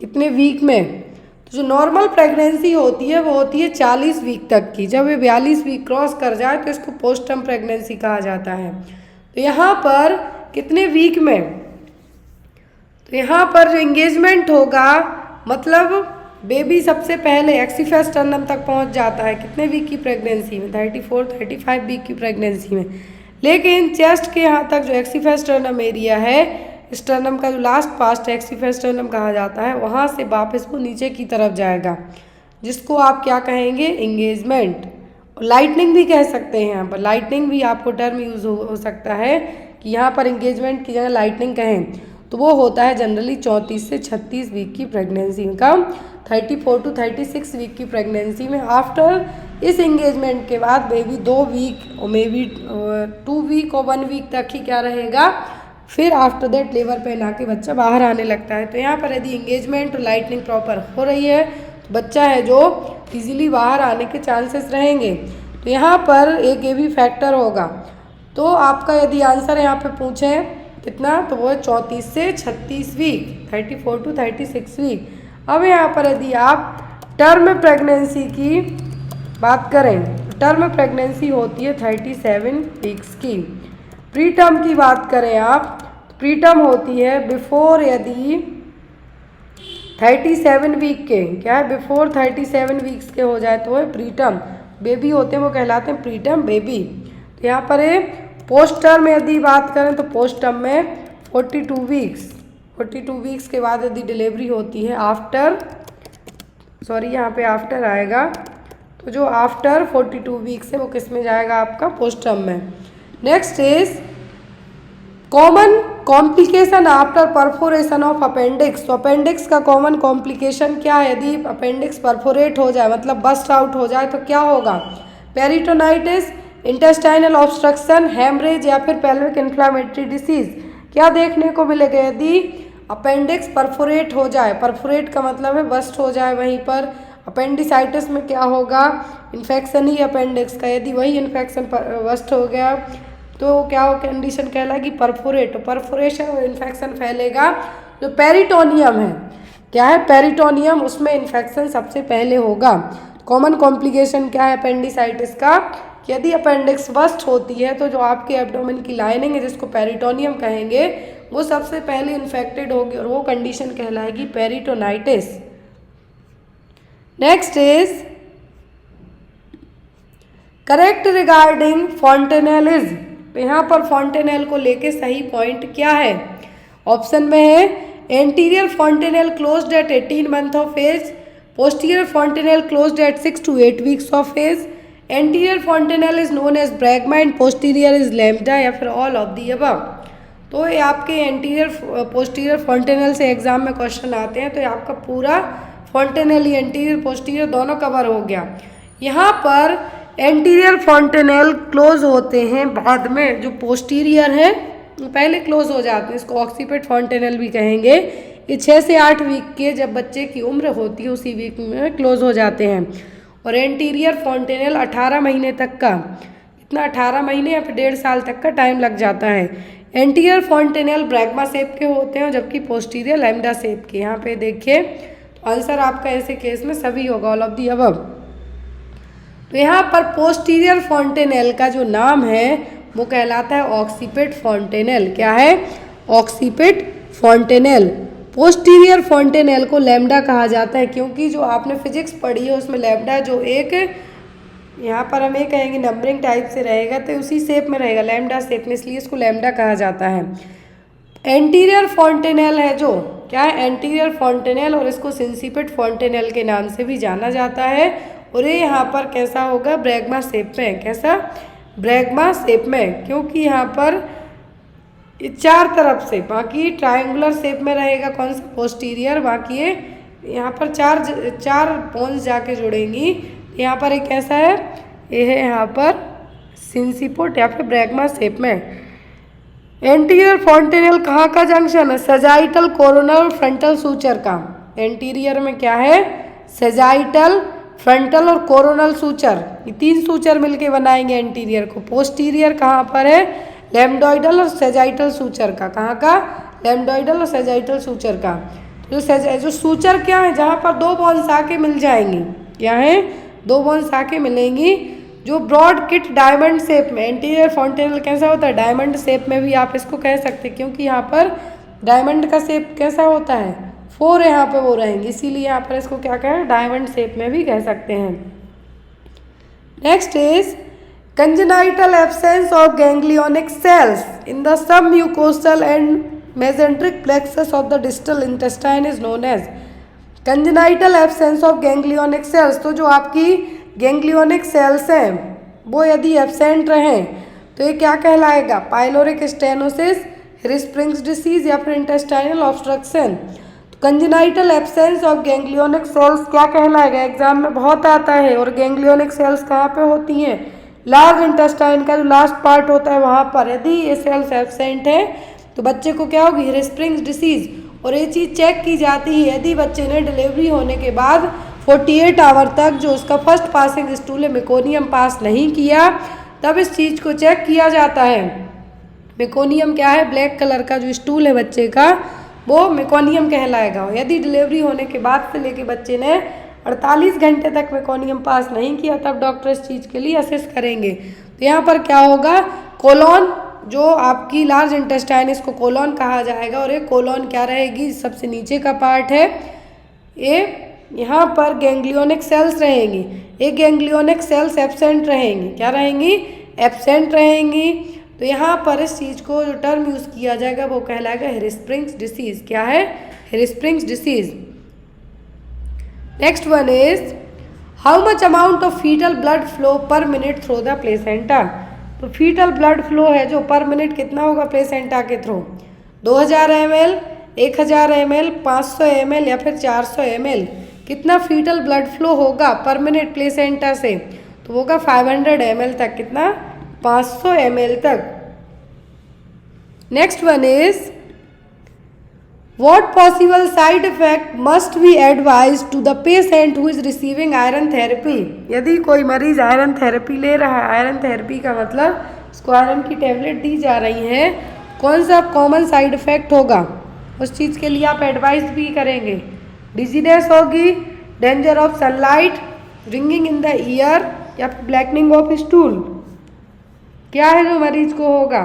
इतने वीक में। तो जो नॉर्मल प्रेगनेंसी होती है वो होती है 40 वीक तक की। जब ये 42 वीक क्रॉस कर जाए तो इसको पोस्टम प्रेगनेंसी कहा जाता है। तो यहाँ पर कितने वीक में? तो यहाँ पर जो इंगेजमेंट होगा मतलब बेबी सबसे पहले एक्सीफेस्टर्नम तक पहुँच जाता है कितने वीक की प्रेगनेंसी में? 34-35 वीक की प्रेगनेंसी में। लेकिन चेस्ट के यहाँ तक जो एक्सीफेस्टर्नम एरिया है, स्टर्नम का जो लास्ट पास्ट एक्सीफेस्टर्नम कहा जाता है, वहाँ से वापस वो नीचे की तरफ जाएगा, जिसको आप क्या कहेंगे? इंगेजमेंट। लाइटनिंग भी कह सकते हैं। यहाँ पर लाइटनिंग भी आपको टर्म यूज हो सकता है कि यहाँ पर इंगेजमेंट की जगह लाइटनिंग कहें। तो वो होता है जनरली 34 से 36 वीक की प्रेगनेंसी का, 34 to 36 वीक की प्रेगनेंसी में। आफ्टर इस इंगेजमेंट के बाद बेबी 2 वीक और मे बी 2 वीक और 1 वीक तक ही क्या रहेगा, फिर आफ्टर दैट लेबर पेन आके बच्चा बाहर आने लगता है। तो यहाँ पर यदि इंगेजमेंट और लाइटनिंग प्रॉपर हो रही है तो बच्चा है जो इजीली बाहर आने के चांसेस रहेंगे। तो यहाँ पर एक ये भी फैक्टर होगा। तो आपका यदि आंसर यहाँ पे पूछें कितना, तो वो है 34 से 36 वीक, 34 to 36 वीक। अब यहाँ पर यदि आप टर्म प्रेगनेंसी की बात करें, टर्म प्रेगनेंसी होती है 37 वीक्स की। प्री टर्म की बात करें आप, प्री टर्म होती है बिफोर यदि 37 वीक के, क्या है, बिफोर 37 वीक्स के हो जाए तो है प्री टर्म बेबी होते हैं, वो कहलाते हैं प्री टर्म बेबी। तो यहाँ पर पोस्ट टर्म यदि बात करें तो पोस्ट टर्म में 42 वीक्स के बाद यदि डिलीवरी होती है आफ्टर, सॉरी यहाँ पे आफ्टर आएगा, तो जो आफ्टर 42 वीक्स है वो किस में जाएगा? आपका पोस्ट टर्म में। Next is common complication after perforation of appendix. तो अपेंडिक्स का कॉमन कॉम्प्लिकेशन क्या है? यदि अपेंडिक्स परफोरेट हो जाए मतलब बस्ट आउट हो जाए तो क्या होगा? पेरिटोनाइटिस, इंटेस्टाइनल ऑब्स्ट्रक्शन, हेमरेज या फिर पेल्विक इन्फ्लामेटरी डिसीज। क्या देखने को मिलेगा यदि अपेंडिक्स परफोरेट हो जाए? परफोरेट का मतलब है बस्ट हो जाए वहीं पर। अपेंडिसाइटिस में क्या होगा? इन्फेक्शन ही अपेंडिक्स का। यदि वही इन्फेक्शन बस्ट हो गया तो क्या हो कंडीशन कहलाएगी? परफोरेट। परफोरेशन और इन्फेक्शन फैलेगा। जो पेरिटोनियम है, क्या है? पेरिटोनियम, उसमें इन्फेक्शन सबसे पहले होगा। कॉमन कॉम्प्लिकेशन क्या है अपेंडिसाइटिस का? यदि अपेंडिक्स बस्ट होती है तो जो आपके एब्डोमेन की लाइनिंग है जिसको पेरिटोनियम कहेंगे वो सबसे पहले इन्फेक्टेड होगी और वो कंडीशन कहलाएगी peritonitis. Next is correct regarding fontanelles. तो यहाँ पर फॉन्टेनेल को लेके सही पॉइंट क्या है? ऑप्शन में है anterior fontanelle closed at 18 month of age, posterior fontanelle closed at 6 to 8 weeks of age, anterior fontanelle is known as bregma and posterior is lambda या फिर ऑल ऑफ दी अबव। तो ये आपके एंटीरियर पोस्टीरियर फॉन्टेनेल से एग्जाम में क्वेश्चन आते हैं। तो ये आपका पूरा फॉन्टेनेल एंटीरियर पोस्टीरियर दोनों कवर हो गया। यहाँ पर एंटीरियर फॉन्टेनेल क्लोज होते हैं बाद में, जो पोस्टीरियर है पहले क्लोज हो जाते हैं, इसको ऑक्सीपिट फॉन्टेनेल भी कहेंगे। ये 6 से 8 वीक के जब बच्चे की उम्र होती है उसी वीक में क्लोज हो जाते हैं। और एंटीरियर फॉन्टेनेल 18 महीने तक का, इतना 18 महीने या फिर 1.5 साल तक का टाइम लग जाता है। एंटीरियर फॉन्टेनेल ब्रैग्मा शेप के होते हैं जबकि पोस्टीरियर लैम्डा शेप के। यहाँ पे देखिए तो आंसर आपका ऐसे केस में सभी होगा, ऑल ऑफ दी अबव। तो यहाँ पर पोस्टीरियर फॉन्टेनेल का जो नाम है वो कहलाता है ऑक्सीपिट फॉन्टेनेल। क्या है? ऑक्सीपिट फॉन्टेनेल। पोस्टीरियर फॉन्टेनेल को लैम्डा कहा जाता है क्योंकि जो आपने फिजिक्स पढ़ी है उसमें लैम्डा जो एक, यहाँ पर हम ये कहेंगे नंबरिंग टाइप से रहेगा तो उसी शेप में रहेगा, लैम्डा शेप में, इसलिए इसको लैम्डा कहा जाता है। एंटीरियर फॉन्टेनेल है जो, क्या है? एंटीरियर फॉन्टेनेल, और इसको सिंसिपिट फॉन्टेनेल के नाम से भी जाना जाता है। और ये यहाँ पर कैसा होगा? ब्रैग्मा शेप में। कैसा? ब्रैग्मा शेप में, क्योंकि यहाँ पर 4 तरफ से, बाकी ट्रायंगुलर शेप में रहेगा कौन सा? पोस्टीरियर। बाकी ये यहाँ पर चार बोन्स जाके जुड़ेंगी। यहाँ पर एक कैसा है? ये है यहाँ पर सिंसिपोट या फिर ब्रैग्मा शेप में। एंटीरियर फॉन्टेनेल कहाँ का जंक्शन है? सेजाइटल, कोरोनल, फ्रंटल सूचर का। एंटीरियर में क्या है? सेजाइटल, फ्रंटल और कोरोनल सूचर, ये 3 सूचर मिलके बनाएंगे एंटीरियर को। पोस्टीरियर कहाँ पर है? लैम्डोइडल और सेजाइटल सूचर का। कहाँ का? लैम्डोइडल और सेजाइटल सूचर का। जो सूचर क्या है? जहाँ पर 2 बोन्स आके मिल जाएंगी। क्या है? 2 बोन्स आके मिलेंगी। जो ब्रॉड किट डायमंड शेप में, एंटीरियर फॉन्टेनेल कैसा होता है? डायमंड शेप में भी आप इसको कह सकते हैं क्योंकि यहाँ पर डायमंड का शेप कैसा होता है? 4 यहाँ पे वो रहेंगे, इसीलिए यहाँ पर इसको क्या कहें? डायमंड शेप में भी कह सकते हैं। Next is congenital absence of ganglionic cells in the submucosal and mesenteric plexus of the distal intestine is known as. Congenital absence of ganglionic cells, तो जो आपकी गैंग्लियोनिक सेल्स हैं वो यदि एब्सेंट रहें तो ये क्या कहलाएगा? पाइलोरिक स्टेनोसिस, हिरस्प्रिंग्स डिसीज या फिर intestinal obstruction. Congenital absence of ganglionic cells क्या कहलाएगा? एग्जाम में बहुत आता है। और गैंग्लियोनिक सेल्स कहाँ पे होती हैं? लार्ज इंटेस्टाइन का जो लास्ट पार्ट होता है वहाँ पर। यदि ये सेल्स एब्सेंट है तो बच्चे को क्या होगी? हिरस्प्रिंग्स डिसीज। और ये चीज़ चेक की जाती है यदि बच्चे ने डिलीवरी होने के बाद 48 आवर तक जो उसका फर्स्ट पासिंग स्टूल है मेकोनियम पास नहीं किया, तब इस चीज़ को चेक किया जाता है। मेकोनियम क्या है? ब्लैक कलर का जो स्टूल है बच्चे का वो मेकोनियम कहलाएगा। यदि डिलीवरी होने के बाद से लेके बच्चे ने 48 घंटे तक मेकोनियम पास नहीं किया तब डॉक्टर इस चीज़ के लिए असेस करेंगे। तो यहाँ पर क्या होगा? कोलोन, जो आपकी लार्ज इंटेस्टाइन, इसको कोलोन कहा जाएगा। और ये कोलोन क्या रहेगी? सबसे नीचे का पार्ट है। ये यहाँ पर गैंग्लियोनिक सेल्स रहेंगी। ये गैंग्लियोनिक सेल्स एब्सेंट रहेंगी। क्या रहेंगी? एब्सेंट रहेंगी। तो यहाँ पर इस चीज़ को जो टर्म यूज़ किया जाएगा वो कहलाएगा हिरस्प्रिंग्स डिसीज। क्या है? Hirschsprung's disease. Next one is how much amount of fetal blood flow per minute through the placenta. तो फीटल ब्लड फ्लो है जो पर मिनट कितना होगा प्लेसेंटा के थ्रू? 2000 ml, 1000 ml, 500 ml या फिर 400 ml। कितना फीटल ब्लड फ्लो होगा पर मिनट प्लेसेंटा से? तो होगा 500 ml तक। कितना? 500 ml तक। Next one is What possible side effect must be advised to the patient who is receiving iron therapy? यदि कोई मरीज आयरन थेरेपी ले रहा है, आयरन थेरेपी का मतलब उसको आयरन की टेबलेट दी जा रही है, कौन सा कॉमन साइड इफेक्ट होगा उस चीज़ के लिए आप एडवाइस भी करेंगे? डिजीनेस होगी, danger of sunlight, ringing in the year या फिर ब्लैकनिंग ऑफ स्टूल। क्या है जो मरीज को होगा?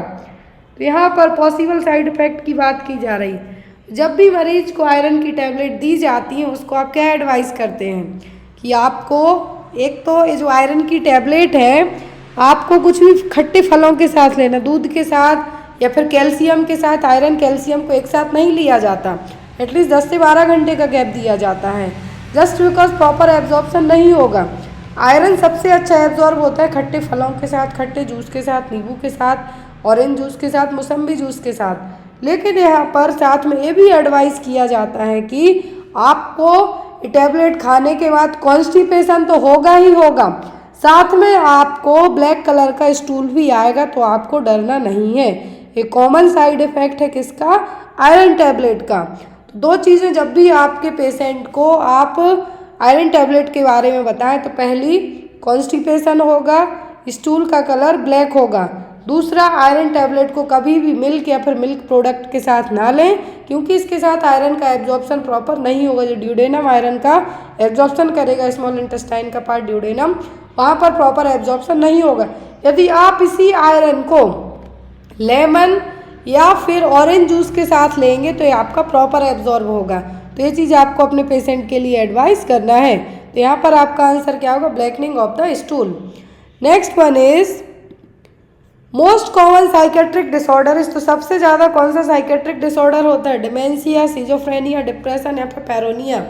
तो यहाँ पर पॉसिबल साइड इफेक्ट की बात की जा रही है। जब भी मरीज को आयरन की टैबलेट दी जाती है उसको आप क्या एडवाइस करते हैं कि आपको एक तो ये जो आयरन की टैबलेट है आपको कुछ भी खट्टे फलों के साथ लेना, दूध के साथ या फिर कैल्शियम के साथ। आयरन कैल्शियम को एक साथ नहीं लिया जाता, एटलीस्ट 10 से 12 घंटे का गैप दिया जाता है, जस्ट बिकॉज प्रॉपर एब्जॉर्प्शन नहीं होगा। आयरन सबसे अच्छा एब्जॉर्ब होता है खट्टे फलों के साथ, खट्टे जूस के साथ, नींबू के साथ, ऑरेंज जूस के साथ, मौसम्बी जूस के साथ। लेकिन यहाँ पर साथ में ये भी एडवाइस किया जाता है कि आपको ये टैबलेट खाने के बाद कॉन्स्टिपेशन तो होगा ही होगा, साथ में आपको ब्लैक कलर का स्टूल भी आएगा, तो आपको डरना नहीं है। ये कॉमन साइड इफेक्ट है किसका? आयरन टैबलेट का। तो दो चीज़ें जब भी आपके पेशेंट को आप आयरन टैबलेट के बारे में बताएं तो पहली कॉन्स्टिपेशन होगा, स्टूल का कलर ब्लैक होगा। दूसरा, आयरन टैबलेट को कभी भी मिल्क या फिर मिल्क प्रोडक्ट के साथ ना लें, क्योंकि इसके साथ आयरन का एब्जॉर्प्शन प्रॉपर नहीं होगा। जो ड्यूडेनम आयरन का एब्जॉर्प्शन करेगा, स्मॉल इंटेस्टाइन का पार्ट ड्यूडेनम, वहाँ पर प्रॉपर एब्जॉर्प्शन नहीं होगा। यदि आप इसी आयरन को लेमन या फिर ऑरेंज जूस के साथ लेंगे तो ये आपका प्रॉपर एब्जॉर्ब होगा। तो ये चीज़ आपको अपने पेशेंट के लिए एडवाइस करना है। तो यहाँ पर आपका आंसर क्या होगा? Blackening of the stool. Next one is most common psychiatric disorder is, तो सबसे ज़्यादा कौन सा साइकेट्रिक डिसऑर्डर होता है? डिमेंशिया, सिजोफ्रेनिया, डिप्रेशन या फिर पैरोनिया।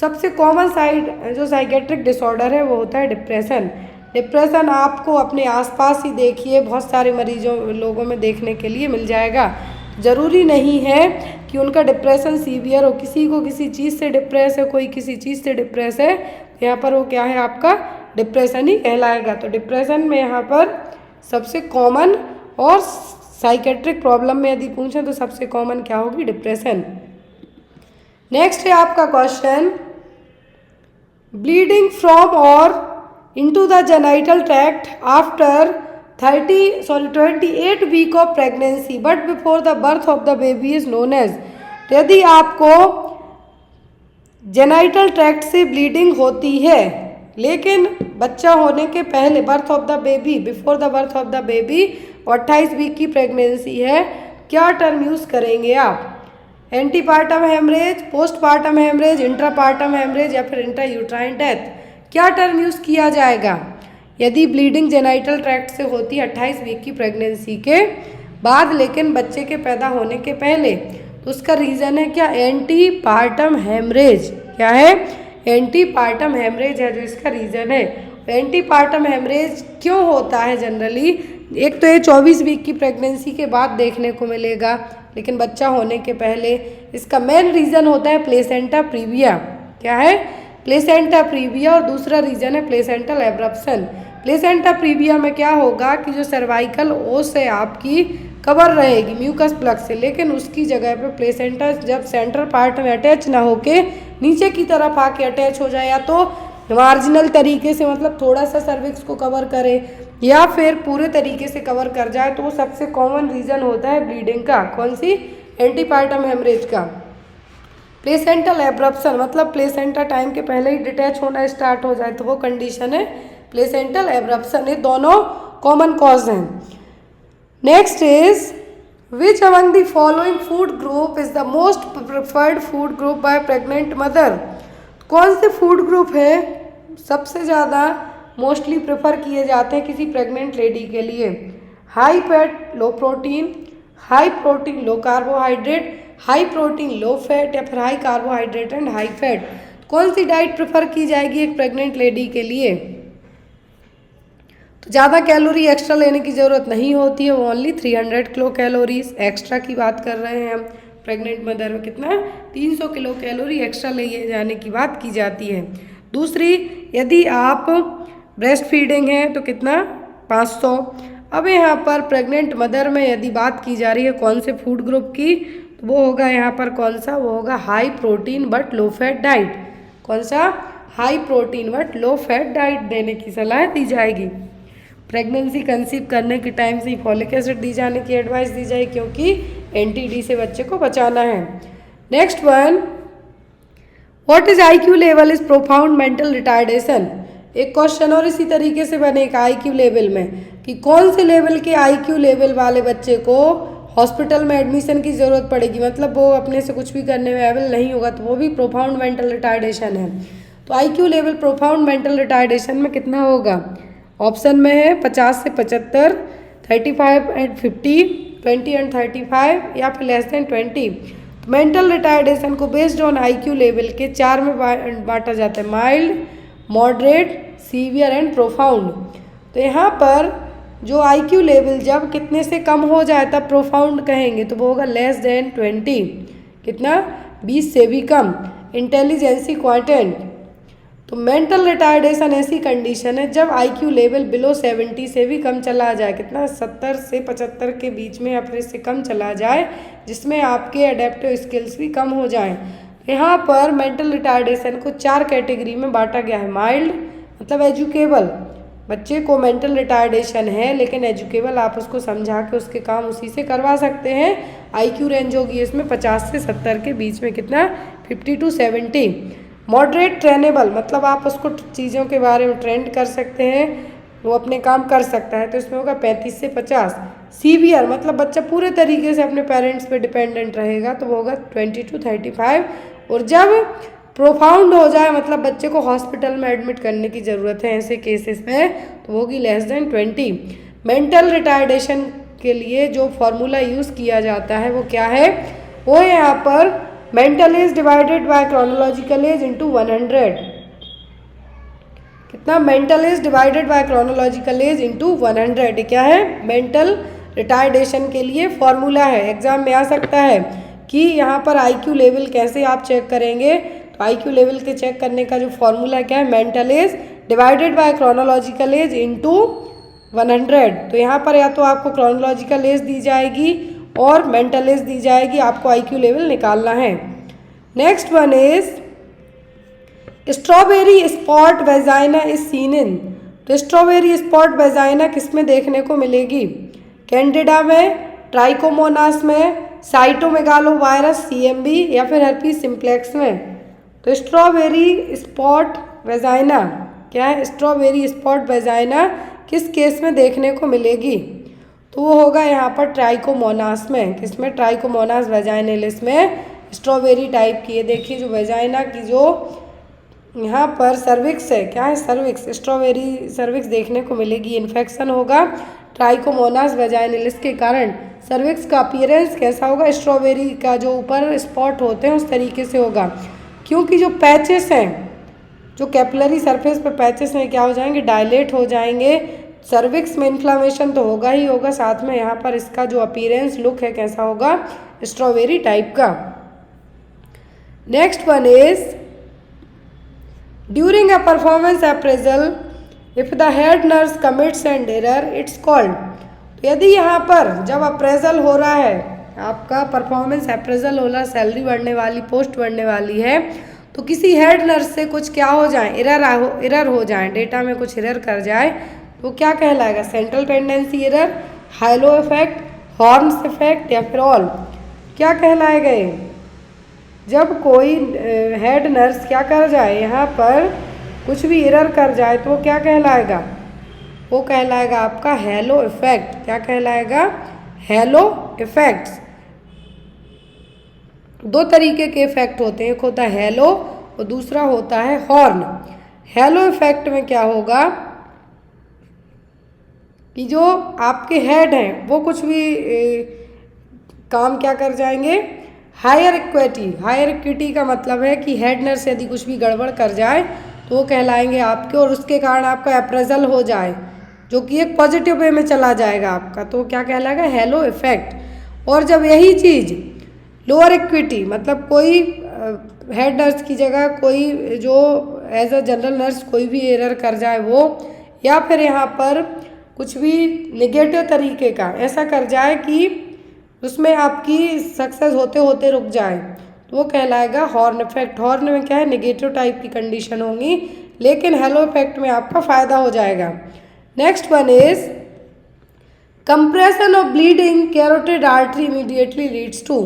सबसे कॉमन साइड जो साइकेट्रिक डिसऑर्डर है वो होता है डिप्रेशन। डिप्रेशन आपको अपने आसपास ही देखिए बहुत सारे मरीजों लोगों में देखने के लिए मिल जाएगा। ज़रूरी नहीं है कि उनका डिप्रेशन सीवियर हो, किसी को किसी चीज़ से डिप्रेस है, कोई किसी चीज़ से डिप्रेस है, यहाँ पर वो क्या है? आपका डिप्रेशन ही कहलाएगा। तो डिप्रेशन में यहाँ पर सबसे कॉमन, और साइकेट्रिक प्रॉब्लम में यदि पूछें तो सबसे कॉमन क्या होगी? डिप्रेशन। नेक्स्ट है आपका क्वेश्चन, ब्लीडिंग फ्रॉम और into the genital tract after 28 week of pregnancy but before the birth of the baby is known as। यदि आपको जेनाइटल ट्रैक्ट से ब्लीडिंग होती है लेकिन बच्चा होने के पहले, birth of the baby, before the birth of the baby, 28 week की प्रेगनेंसी है, क्या टर्म यूज़ करेंगे आप? Antepartum haemorrhage, postpartum haemorrhage, intrapartum haemorrhage या फिर इंट्रायूट्राइन डेथ, क्या टर्म यूज़ किया जाएगा? यदि ब्लीडिंग जेनाइटल ट्रैक्ट से होती है 28 वीक की प्रेगनेंसी के बाद लेकिन बच्चे के पैदा होने के पहले, तो उसका रीज़न है क्या? Antepartum haemorrhage. क्या है? एंटीपार्टम हेमरेज है जो इसका रीज़न है। एंटीपार्टम हेमरेज क्यों होता है जनरली? एक तो ये 24 वीक की प्रेगनेंसी के बाद देखने को मिलेगा लेकिन बच्चा होने के पहले। इसका मेन रीज़न होता है प्लेसेंटा प्रीविया। क्या है? Placenta previa. और दूसरा रीज़न है प्लेसेंटल एब्रप्शन। प्लेसेंटा प्रीविया में क्या होगा कि जो सर्वाइकल ओस है आपकी कवर रहेगी म्यूकस प्लग से, लेकिन उसकी जगह पे प्लेसेंटा जब सेंट्रल पार्ट में अटैच ना होके नीचे की तरफ आके अटैच हो जाए, या तो मार्जिनल तरीके से मतलब थोड़ा सा सर्विक्स को कवर करे या फिर पूरे तरीके से कवर कर जाए, तो वो सबसे कॉमन रीज़न होता है ब्लीडिंग का। कौन सी? एंटीपार्टम हेमरेज का। प्लेसेंटल एब्रप्शन मतलब प्लेसेंटा टाइम के पहले ही डिटैच होना स्टार्ट हो जाए, तो वो कंडीशन है प्लेसेंटल एब्रप्शन। ये दोनों कॉमन कॉज हैं। Next is which among the following food group is the most preferred food group by pregnant mother. कौन से फूड ग्रुप है सबसे ज़्यादा मोस्टली प्रेफर किए जाते हैं किसी प्रेग्नेंट लेडी के लिए? हाई फैट लो प्रोटीन, हाई प्रोटीन लो carbohydrate, high protein low fat या फिर high carbohydrate and high fat. कौन सी डाइट प्रेफर की जाएगी एक प्रेग्नेंट लेडी के लिए? तो ज़्यादा कैलोरी एक्स्ट्रा लेने की ज़रूरत नहीं होती है, वो ओनली 300 किलो कैलोरीज एक्स्ट्रा की बात कर रहे हैं हम। प्रेग्नेंट मदर में कितना? 300 किलो कैलोरी एक्स्ट्रा ले जाने की बात की जाती है। दूसरी, यदि आप ब्रेस्ट फीडिंग है तो कितना? 500। अब यहाँ पर प्रेग्नेंट मदर में यदि बात की जा रही है कौन से फूड ग्रुप की, तो वो होगा यहाँ पर कौन सा? वो होगा high protein but low fat diet. कौन सा? High protein but low fat diet देने की सलाह दी जाएगी। प्रेगनेंसी कंसीव करने के टाइम से ही फॉलिक एसिड दी जाने की एडवाइस दी जाए, क्योंकि एनटीडी से बच्चे को बचाना है। Next one, what is IQ level is profound mental retardation. एक क्वेश्चन और इसी तरीके से बनेगा आईक्यू लेवल में कि कौन से लेवल के आईक्यू लेवल वाले बच्चे को हॉस्पिटल में एडमिशन की ज़रूरत पड़ेगी, मतलब वो अपने से कुछ भी करने में एबल नहीं होगा, तो वो भी प्रोफाउंड मेंटल रिटार्डेशन है। तो IQ level profound mental retardation में कितना होगा? ऑप्शन में है 50 से 75, 35 एंड 50, 20 एंड 35 या फिर लेस देन 20। मेंटल रिटार्डेशन को बेस्ड ऑन आईक्यू लेवल के 4 में बांटा जाता है, mild, moderate, severe and profound. तो यहाँ पर जो आईक्यू लेवल जब कितने से कम हो जाए तब प्रोफाउंड कहेंगे, तो वो होगा लेस देन 20। कितना? 20 से भी कम। इंटेलिजेंसी क्वांटेंट। तो मेंटल रिटार्डेशन ऐसी कंडीशन है जब आईक्यू लेवल बिलो 70 से भी कम चला जाए, कितना 70 से 75 के बीच में या फिर इससे कम चला जाए, जिसमें आपके अडेप्टिव स्किल्स भी कम हो जाएं। यहाँ पर मेंटल रिटार्डेशन को 4 कैटेगरी में बांटा गया है। माइल्ड मतलब एजुकेबल, बच्चे को मेंटल रिटार्डेशन है लेकिन एजुकेबल, आप उसको समझा के उसके काम उसी से करवा सकते हैं। आईक्यू रेंज होगी इसमें 50 से 70 के बीच में, कितना 50 to 70। मॉडरेट ट्रेनेबल मतलब आप उसको चीज़ों के बारे में ट्रेंड कर सकते हैं, वो अपने काम कर सकता है, तो इसमें होगा 35 से 50। सीवियर मतलब बच्चा पूरे तरीके से अपने पेरेंट्स पे डिपेंडेंट रहेगा, तो वो होगा 20 to 35। और जब प्रोफाउंड हो जाए मतलब बच्चे को हॉस्पिटल में एडमिट करने की ज़रूरत है ऐसे केसेस में, तो वो होगी लेस देन 20। मेंटल रिटार्डेशन के लिए जो फॉर्मूला यूज़ किया जाता है वो क्या है, वो है यहाँ पर mental as divided by chronological age into 100। कितना, mental as divided by chronological age into 100। क्या है, मेंटल रिटार्डेशन के लिए फॉर्मूला है, एग्जाम में आ सकता है कि यहाँ पर आईक्यू लेवल कैसे आप चेक करेंगे। तो आईक्यू लेवल के चेक करने का जो फॉर्मूला क्या है, mental as divided by chronological age into 100। तो यहाँ पर या तो आपको क्रोनोलॉजिकल एज दी जाएगी और मेंटल एज दी जाएगी, आपको आईक्यू लेवल निकालना है। Next one is strawberry spot vagina is seen in. तो स्ट्रॉबेरी स्पॉट वेजाइना किस में देखने को मिलेगी, कैंडिडा में, ट्राइकोमोनास में, साइटोमेगालोवायरस CMV या फिर हर्पीस सिम्प्लेक्स में। तो स्ट्रॉबेरी स्पॉट वेजाइना क्या है, स्ट्रॉबेरी स्पॉट वेजाइना किस केस में देखने को मिलेगी, तो वो होगा यहाँ पर ट्राइकोमोनास में। किसमें, ट्राइकोमोनास वेजाइनलिस में स्ट्रॉबेरी टाइप की। ये देखिए जो वेजाइना की जो यहाँ पर सर्विक्स है, क्या है सर्विक्स, स्ट्रॉबेरी सर्विक्स देखने को मिलेगी। इन्फेक्शन होगा ट्राइकोमोनास वेजाइनलिस के कारण। सर्विक्स का अपीयरेंस कैसा होगा, स्ट्रॉबेरी का जो ऊपर स्पॉट होते हैं उस तरीके से होगा, क्योंकि जो पैचेस हैं, जो कैपिलरी सरफेस पर पैचेस हैं क्या हो जाएंगे, डायलेट हो जाएंगे। सर्विक्स में इन्फ्लामेशन तो होगा ही होगा, साथ में यहाँ पर इसका जो अपीयरेंस लुक है कैसा होगा, स्ट्रॉबेरी टाइप का। Next one is during a performance appraisal if the head nurse commits and error it's called. तो यदि यहाँ पर जब अप्रेजल हो रहा है, आपका परफॉर्मेंस अप्रेजल हो रहा, सैलरी बढ़ने वाली, पोस्ट बढ़ने वाली है, तो किसी हेड नर्स से कुछ क्या हो जाए, एरर हो जाए, डेटा में कुछ एरर कर जाए, तो क्या कहलाएगा, central tendency error, high-low effect, horns effect या फिर ऑल, क्या कहलाएगा ये। जब कोई हेड नर्स क्या कर जाए, यहाँ पर कुछ भी एरर कर जाए, तो वो क्या कहलाएगा, वो कहलाएगा आपका हेलो इफेक्ट। क्या कहलाएगा, हेलो इफेक्ट्स। दो तरीके के इफेक्ट होते हैं, एक होता है हेलो और दूसरा होता है हॉर्न। हेलो इफेक्ट में क्या होगा कि जो आपके हेड हैं वो कुछ भी काम क्या कर जाएंगे, हायर इक्विटी। हायर इक्विटी का मतलब है कि हेड नर्स यदि कुछ भी गड़बड़ कर जाए तो वो कहलाएंगे आपके, और उसके कारण आपका अप्रेजल हो जाए जो कि एक पॉजिटिव वे में चला जाएगा आपका, तो क्या कहलाएगा, हेलो इफेक्ट। और जब यही चीज़ लोअर इक्विटी मतलब कोई हेड नर्स की जगह कोई जो एज अ जनरल नर्स कोई भी एरर कर जाए वो, या फिर यहाँ पर कुछ भी निगेटिव तरीके का ऐसा कर जाए कि उसमें आपकी सक्सेस होते होते रुक जाए, तो वो कहलाएगा हॉर्न इफेक्ट। हॉर्न में क्या है, निगेटिव टाइप की कंडीशन होंगी, लेकिन हेलो इफेक्ट में आपका फ़ायदा हो जाएगा। Next one is compression of bleeding carotid artery immediately leads to.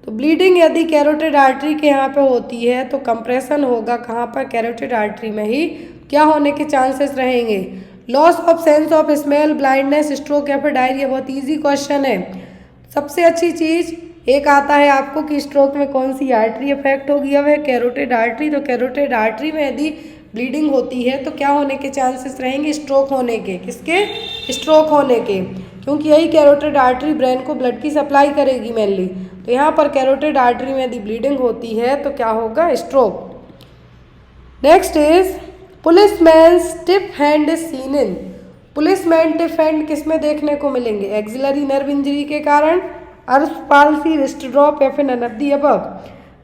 तो ब्लीडिंग यदि कैरोटिड आर्टरी के यहाँ पे होती है तो कंप्रेशन होगा कहाँ पर, कैरोटिड आर्टरी में ही। क्या होने के चांसेस रहेंगे, loss of sense of smell, blindness, stroke या फिर डायरिया। बहुत इजी क्वेश्चन है। सबसे अच्छी चीज़ एक आता है आपको कि स्ट्रोक में कौन सी आर्टरी इफेक्ट होगी, अब है कैरोटिड आर्टरी। तो कैरोटिड आर्टरी में यदि ब्लीडिंग होती है तो क्या होने के चांसेस रहेंगे, स्ट्रोक होने के। किसके, स्ट्रोक होने के, क्योंकि यही कैरोटिड आर्टरी ब्रेन को ब्लड की सप्लाई करेगी मेनली। तो यहाँ पर कैरोटिड आर्टरी में यदि ब्लीडिंग होती है तो क्या होगा, stroke. Next is policeman stiff hand is seen in. Policeman stiff hand किस में देखने को मिलेंगे, एक्सिलरी नर्व इंजरी के कारण, अर्थ पाल्सी, रिस्ट ड्रॉप या फिर नन ऑफ द अबव।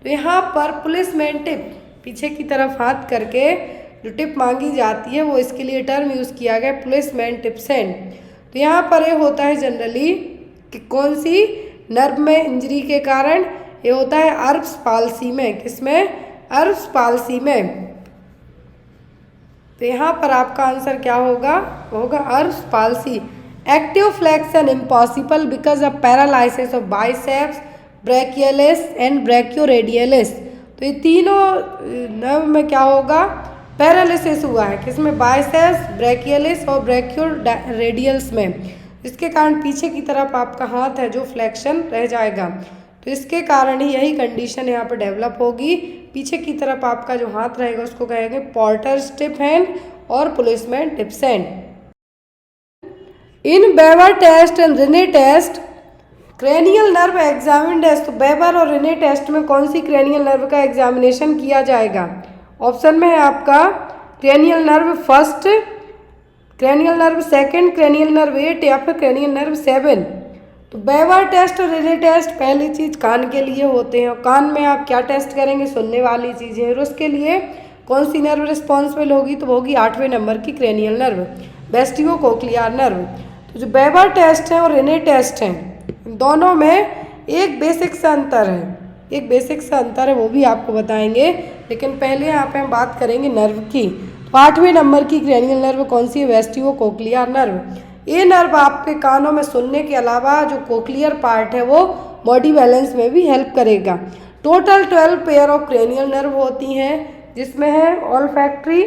तो यहाँ पर पुलिसमैन टिप, पीछे की तरफ हाथ करके जो टिप मांगी जाती है वो इसके लिए टर्म यूज़ किया गया पुलिसमैन टिप्स हैंड। तो यहाँ पर ये होता है जनरली कि कौन सी नर्व में इंजरी के कारण, ये होता है अर्ब्स पाल्सी में। किसमें? अर्ब्स पाल्सी में। तो यहाँ पर आपका आंसर क्या होगा? होगा Erb's palsy. Active flexion impossible because of paralysis of biceps, brachialis and brachioradialis. तो ये तीनों नर्व में क्या होगा? पैरालिसिस हुआ है। किसमें? बाइसेप्स, ब्रैकियलिस और ब्रैकियोरेडियल्स में। इसके कारण पीछे की तरफ आपका हाथ है जो फ्लेक्शन रह जाएगा। तो इसके कारण ही यही कंडीशन यहाँ पर डेवलप होगी। पीछे की तरफ आपका जो हाथ रहेगा उसको कहेंगे पॉर्टर्स टिप हैंड और policeman tips hand. In Weber test and Rinne test cranial nerve examined as. तो बेवर और रिने टेस्ट में कौन सी क्रेनियल नर्व का एग्जामिनेशन किया जाएगा? ऑप्शन में है आपका cranial nerve first, cranial nerve second, cranial nerve 8 या फिर क्रेनियल नर्व 7। तो बेवर टेस्ट और रिने टेस्ट पहली चीज़ कान के लिए होते हैं। और कान में आप क्या टेस्ट करेंगे? सुनने वाली चीज़ें। और उसके लिए कौन सी नर्व रिस्पॉन्सिबल होगी? तो होगी 8वें नंबर की क्रेनियल नर्व, वेस्टिबो कोक्लियर नर्व। तो जो बेवर टेस्ट है और रिने टेस्ट हैं, दोनों में एक बेसिक सा अंतर है, एक बेसिक सा अंतर है, वो भी आपको बताएंगे। लेकिन पहले यहाँ पे हम बात करेंगे नर्व की। तो 8वें नंबर की क्रेनियल नर्व कौन सी है? वेस्टिबो कोक्लियर नर्व। ये नर्व आपके कानों में सुनने के अलावा जो कोक्लियर पार्ट है वो बॉडी बैलेंस में भी हेल्प करेगा। Total 12 pair of cranial nerve होती हैं, जिसमें है olfactory,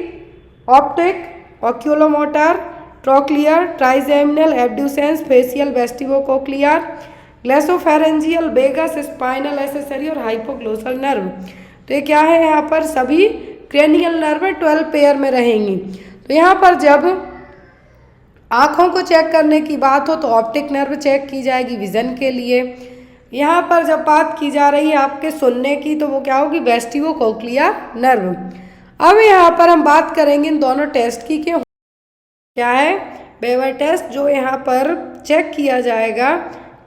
optic, oculomotor, trochlear, trigeminal, abducens, facial, vestibulocochlear, glossopharyngeal, vagus, spinal accessory और हाइपोग्लोसल नर्व। तो ये क्या है? यहाँ पर सभी क्रेनियल नर्व 12 पेयर में रहेंगी। तो यहाँ पर जब आँखों को चेक करने की बात हो तो ऑप्टिक नर्व चेक की जाएगी विज़न के लिए। यहाँ पर जब बात की जा रही है आपके सुनने की तो वो क्या होगी? वेस्टिबो कोक्लियर नर्व। अब यहाँ पर हम बात करेंगे इन दोनों टेस्ट की। क्या है? बेवर टेस्ट, जो यहाँ पर चेक किया जाएगा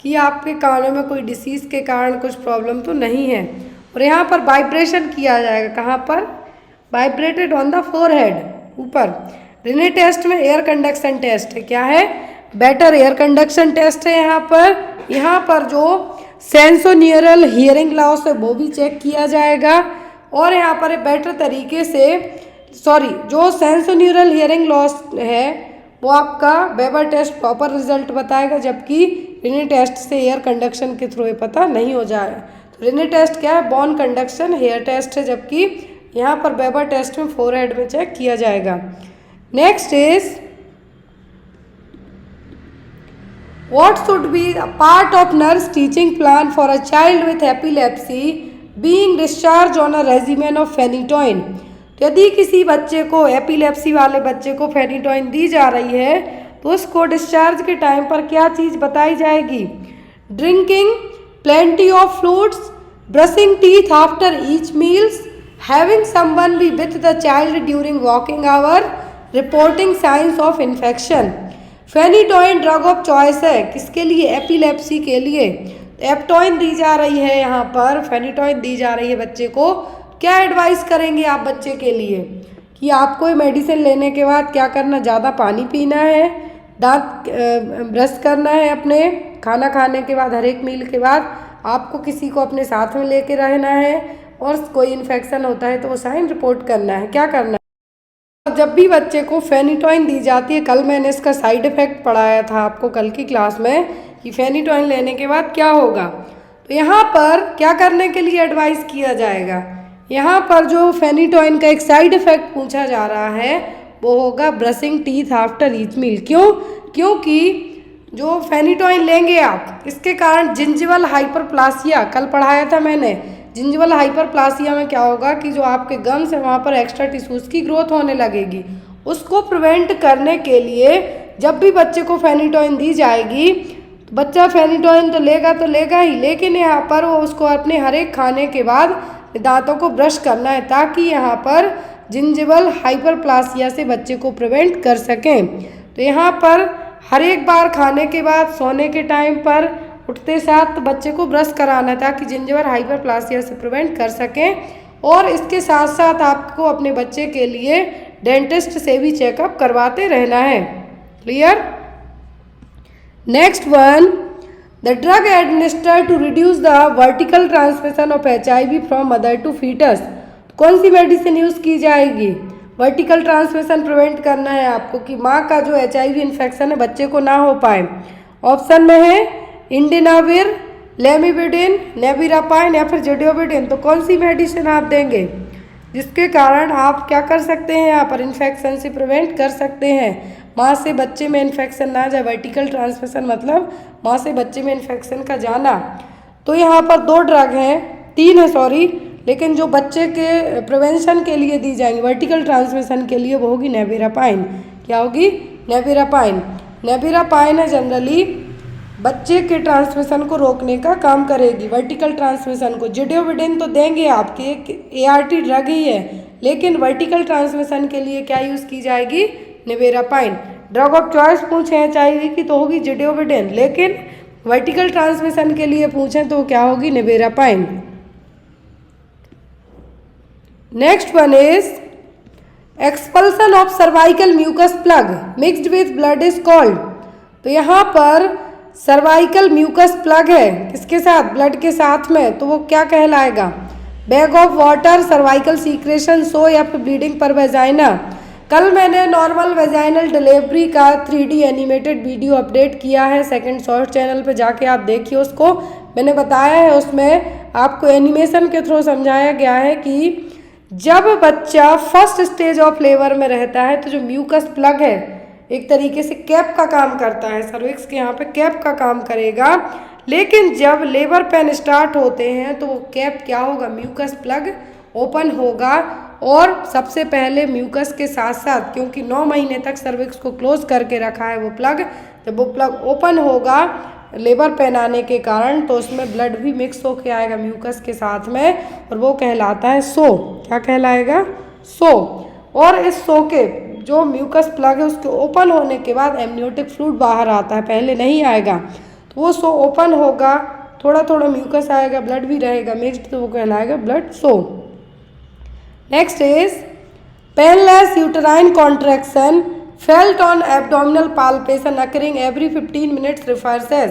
कि आपके कानों में कोई डिसीज़ के कारण कुछ प्रॉब्लम तो नहीं है। और यहाँ पर वाइब्रेशन किया जाएगा। कहाँ पर? वाइब्रेटेड ऑन द फोरहेड, ऊपर। रिने टेस्ट में एयर कंडक्शन टेस्ट है। क्या है? बेटर एयर कंडक्शन टेस्ट है। यहाँ पर जो सेंसोन्यूरल हियरिंग लॉस है वो भी चेक किया जाएगा। और यहाँ पर बेटर तरीके से जो सेंसोन्यूरल हियरिंग लॉस है वो आपका बेवर टेस्ट प्रॉपर रिजल्ट बताएगा, जबकि रिने टेस्ट से एयर कंडक्शन के थ्रू पता नहीं हो जाएगा। तो रिने टेस्ट क्या है? बोन कंडक्शन हेयर टेस्ट है, जबकि यहाँ पर बेवर टेस्ट में फोरहेड में चेक किया जाएगा। Next is what should be a part of nurse teaching plan for a child with epilepsy being discharge on a regimen of phenytoin. तो यदि किसी बच्चे को, एपिलेप्सी वाले बच्चे को फेनिटोइन दी जा रही है तो उसको डिस्चार्ज के टाइम पर क्या चीज़ बताई जाएगी? Drinking plenty of fluids, brushing teeth after each meals, having someone be with the child during walking hour, reporting signs of infection. Phenytoin drug of choice है किसके लिए? एपिलेप्सी के लिए। एप्टोइन दी जा रही है, यहाँ पर फेनिटोइन दी जा रही है बच्चे को। क्या एडवाइस करेंगे आप बच्चे के लिए कि आपको ये मेडिसिन लेने के बाद क्या करना? ज़्यादा पानी पीना है, दांत ब्रश करना है, अपने खाना खाने के बाद, हर एक मील के बाद आपको किसी को अपने साथ में लेके रहना है, और कोई इन्फेक्शन होता है तो वो साइन रिपोर्ट करना है। क्या करना है? जब भी बच्चे को फेनिटोइन दी जाती है, कल मैंने इसका साइड इफ़ेक्ट पढ़ाया था आपको कल की क्लास में कि फेनिटोइन लेने के बाद क्या होगा। तो यहाँ पर क्या करने के लिए एडवाइस किया जाएगा? यहाँ पर जो फेनिटोइन का एक साइड इफ़ेक्ट पूछा जा रहा है वो होगा brushing teeth after each meal. क्यों? क्योंकि जो फेनिटोइन लेंगे आप, इसके कारण जिंजिवल हाइपरप्लासिया, कल पढ़ाया था मैंने, जिंजिवल हाइपरप्लासिया में क्या होगा कि जो आपके गम्स है वहाँ पर एक्स्ट्रा टिश्यूज़ की ग्रोथ होने लगेगी। उसको प्रिवेंट करने के लिए जब भी बच्चे को फेनिटोइन दी जाएगी, तो बच्चा फेनिटोइन तो लेगा ही, लेकिन यहाँ पर वो उसको अपने हर एक खाने के बाद दांतों को ब्रश करना है, ताकि यहाँ पर जिंजिवल हाइपरप्लासिया से बच्चे को प्रिवेंट कर सकें। तो यहाँ पर हर एक बार खाने के बाद, सोने के टाइम पर उठते साथ बच्चे को ब्रश कराना है ताकि जिंजर हाइपरप्लासिया से प्रिवेंट कर सकें। और इसके साथ साथ आपको अपने बच्चे के लिए डेंटिस्ट से भी चेकअप करवाते रहना है। Clear? Next one, the drug administered to reduce the vertical transmission of HIV from mother to foetus. कौन सी मेडिसिन यूज़ की जाएगी? वर्टिकल ट्रांसमिशन प्रिवेंट करना है आपको कि माँ का जो HIV इन्फेक्शन है बच्चे को ना हो पाए। ऑप्शन में है इंडिनाविर, लेमिबिडिन, नेबिरापाइन या फिर जिडियोबिडिन। तो कौन सी मेडिसिन आप देंगे जिसके कारण आप क्या कर सकते हैं, यहाँ पर इन्फेक्शन से प्रिवेंट कर सकते हैं, माँ से बच्चे में इन्फेक्शन ना जाए। वर्टिकल ट्रांसमिशन मतलब माँ से बच्चे में इन्फेक्शन का जाना। तो यहाँ पर 2 ड्रग हैं, 3 है सॉरी, लेकिन जो बच्चे के प्रिवेंशन के लिए दी जाएंगी वर्टिकल ट्रांसमिशन के लिए वो होगी नेबिरापाइन। क्या होगी? नेबिरापाइन। नेबिरापाइन है जनरली बच्चे के ट्रांसमिशन को रोकने का काम करेगी, वर्टिकल ट्रांसमिशन को। जिडियोबिडिन तो देंगे आपके, एक ART ड्रग ही है, लेकिन वर्टिकल ट्रांसमिशन के लिए क्या यूज़ की जाएगी? नेबिरापाइन। ड्रग ऑफ चॉइस पूछे HIV की तो होगी जिडियोबिडिन, लेकिन वर्टिकल ट्रांसमिशन के लिए पूछें तो क्या होगी? Nevirapine. Next one is expulsion of cervical mucus plug mixed with blood is called. तो यहाँ पर सर्वाइकल म्यूकस प्लग है किसके साथ? ब्लड के साथ में, तो वो क्या कहलाएगा? Bag of water, cervical secretion, show या फिर ब्लीडिंग पर वेजाइना। कल मैंने नॉर्मल वेजाइनल डिलीवरी का 3D एनिमेटेड वीडियो अपडेट किया है, सेकंड शॉर्ट चैनल पे जाके आप देखिए उसको। मैंने बताया है उसमें आपको एनिमेशन के थ्रू समझाया गया है कि जब बच्चा फर्स्ट स्टेज ऑफ लेबर में रहता है तो जो म्यूकस प्लग है एक तरीके से कैप का काम करता है, सर्विक्स के यहाँ पे कैप का काम करेगा। लेकिन जब लेबर पेन स्टार्ट होते हैं तो वो कैप क्या होगा? म्यूकस प्लग ओपन होगा। और सबसे पहले म्यूकस के साथ साथ, क्योंकि 9 महीने तक सर्विक्स को क्लोज करके रखा है वो प्लग, जब वो प्लग ओपन होगा लेबर पेन आने के कारण तो उसमें ब्लड भी मिक्स होके आएगा म्यूकस के साथ में, और वो कहलाता है सो। क्या कहलाएगा? सो। और इस सो के जो म्यूकस प्लग है उसके ओपन होने के बाद एमनियोटिक फ्लूइड बाहर आता है, पहले नहीं आएगा। तो वो सो ओपन होगा, थोड़ा थोड़ा म्यूकस आएगा, ब्लड भी रहेगा मिक्स्ड, तो वो कहलाएगा blood show. Next is painless uterine contraction felt on abdominal palpation occurring every 15 minutes refers as.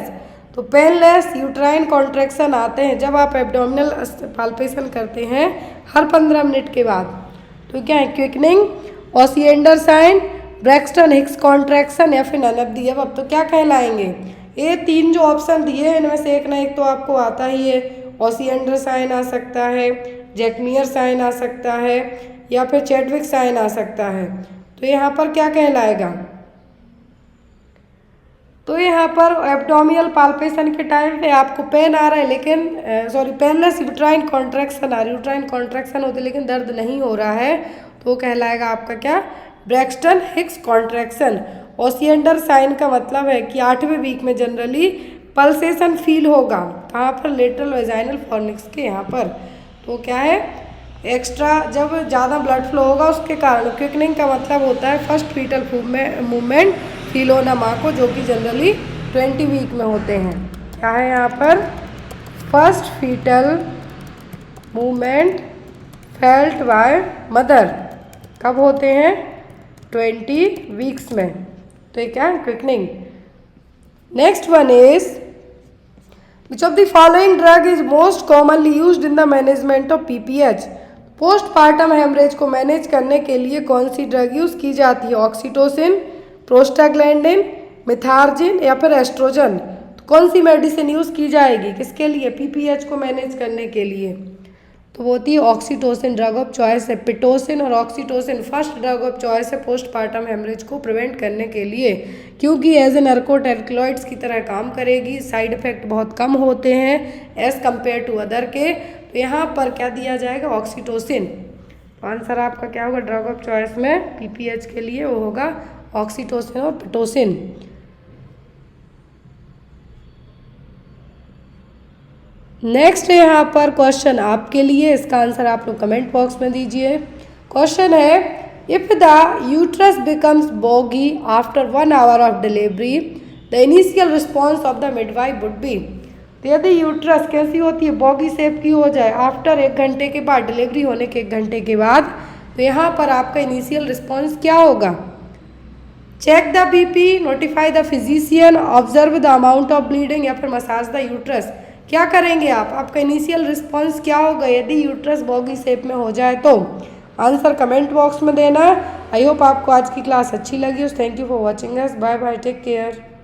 तो पेनलेस यूटेराइन कॉन्ट्रैक्शन आते हैं जब आप एब्डोमिनल पाल्पेशन करते हैं हर 15 मिनट के बाद। तो क्या है? Quickening, Osiander sign, Braxton Hicks contraction या फिर नन ऑफ दी अबव। तो क्या कहलाएंगे? ये 3 जो ऑप्शन दिए हैं इनमें से एक ना एक तो आपको आता ही है। ओसिएंडर साइन आ सकता है, जैकमियर साइन आ सकता है, या फिर चैडविक साइन आ सकता है। तो यहाँ पर क्या कहलाएगा? तो यहाँ पर एब्डोमिनल पाल्पेशन के टाइम पे आपको पेन आ रहा है, लेकिन पेनलेस यूट्राइन कॉन्ट्रैक्शन आ रही है, यूट्राइन कॉन्ट्रैक्शन होती है लेकिन दर्द नहीं हो रहा है, तो वो कहलाएगा आपका क्या? Braxton Hicks contraction. Osiander sign का मतलब है कि 8वें वीक में जनरली पल्सेशन फील होगा, कहाँ पर? लेटरल वेजाइनल फॉर्निक्स के यहाँ पर। तो क्या है? एक्स्ट्रा जब ज़्यादा ब्लड फ्लो होगा उसके कारण। क्विकनिंग का मतलब होता है फर्स्ट फीटल मूवमेंट फील होना माँ को, जो कि जनरली 20 वीक में होते हैं। क्या है यहाँ पर? First fetal movement felt by mother कब होते हैं? 20 वीक्स में। तो ये क्या है? Quickening. Next one is which of the following drug is most commonly used in the management of PPH। Postpartum haemorrhage को मैनेज करने के लिए कौन सी ड्रग यूज़ की जाती है? ऑक्सीटोसिन, प्रोस्टाग्लैंडिन, मिथार्जिन या फिर एस्ट्रोजन। तो कौन सी मेडिसिन यूज़ की जाएगी किसके लिए? PPH को मैनेज करने के लिए। तो वो होती है ऑक्सीटोसिन, ड्रग ऑफ चॉइस है। पिटोसिन और oxytocin first drug of choice है पोस्टपार्टम हेमरेज को प्रिवेंट करने के लिए, क्योंकि एज ए नार्कोटिक्स की तरह काम करेगी, साइड इफेक्ट बहुत कम होते हैं एज कम्पेयर टू अदर के। तो यहाँ पर क्या दिया जाएगा? ऑक्सीटोसिन। तो आंसर आपका क्या होगा ड्रग ऑफ चॉइस में PPH के लिए? वो होगा ऑक्सीटोसिन और पिटोसिन। नेक्स्ट है यहाँ पर क्वेश्चन आपके लिए, इसका आंसर आप लोग कमेंट बॉक्स में दीजिए। क्वेश्चन है if the uterus becomes boggy after 1 hour of delivery the initial response of the midwife would be. तो यदि यूट्रस कैसी होती है, बॉगी शेप की हो जाए आफ्टर 1 घंटे के बाद, डिलीवरी होने के 1 घंटे के बाद, तो यहाँ पर आपका इनिशियल रिस्पॉन्स क्या होगा? Check the BP, notify the physician, observe the amount of bleeding, या फिर मसाज द यूट्रस। क्या करेंगे आप? आपका इनिशियल रिस्पॉन्स क्या होगा यदि यूट्रस बॉगी शेप में हो जाए तो? आंसर कमेंट बॉक्स में देना। आई होप आपको आज की क्लास अच्छी लगी हो। Thank you for watching us. Bye bye, take care.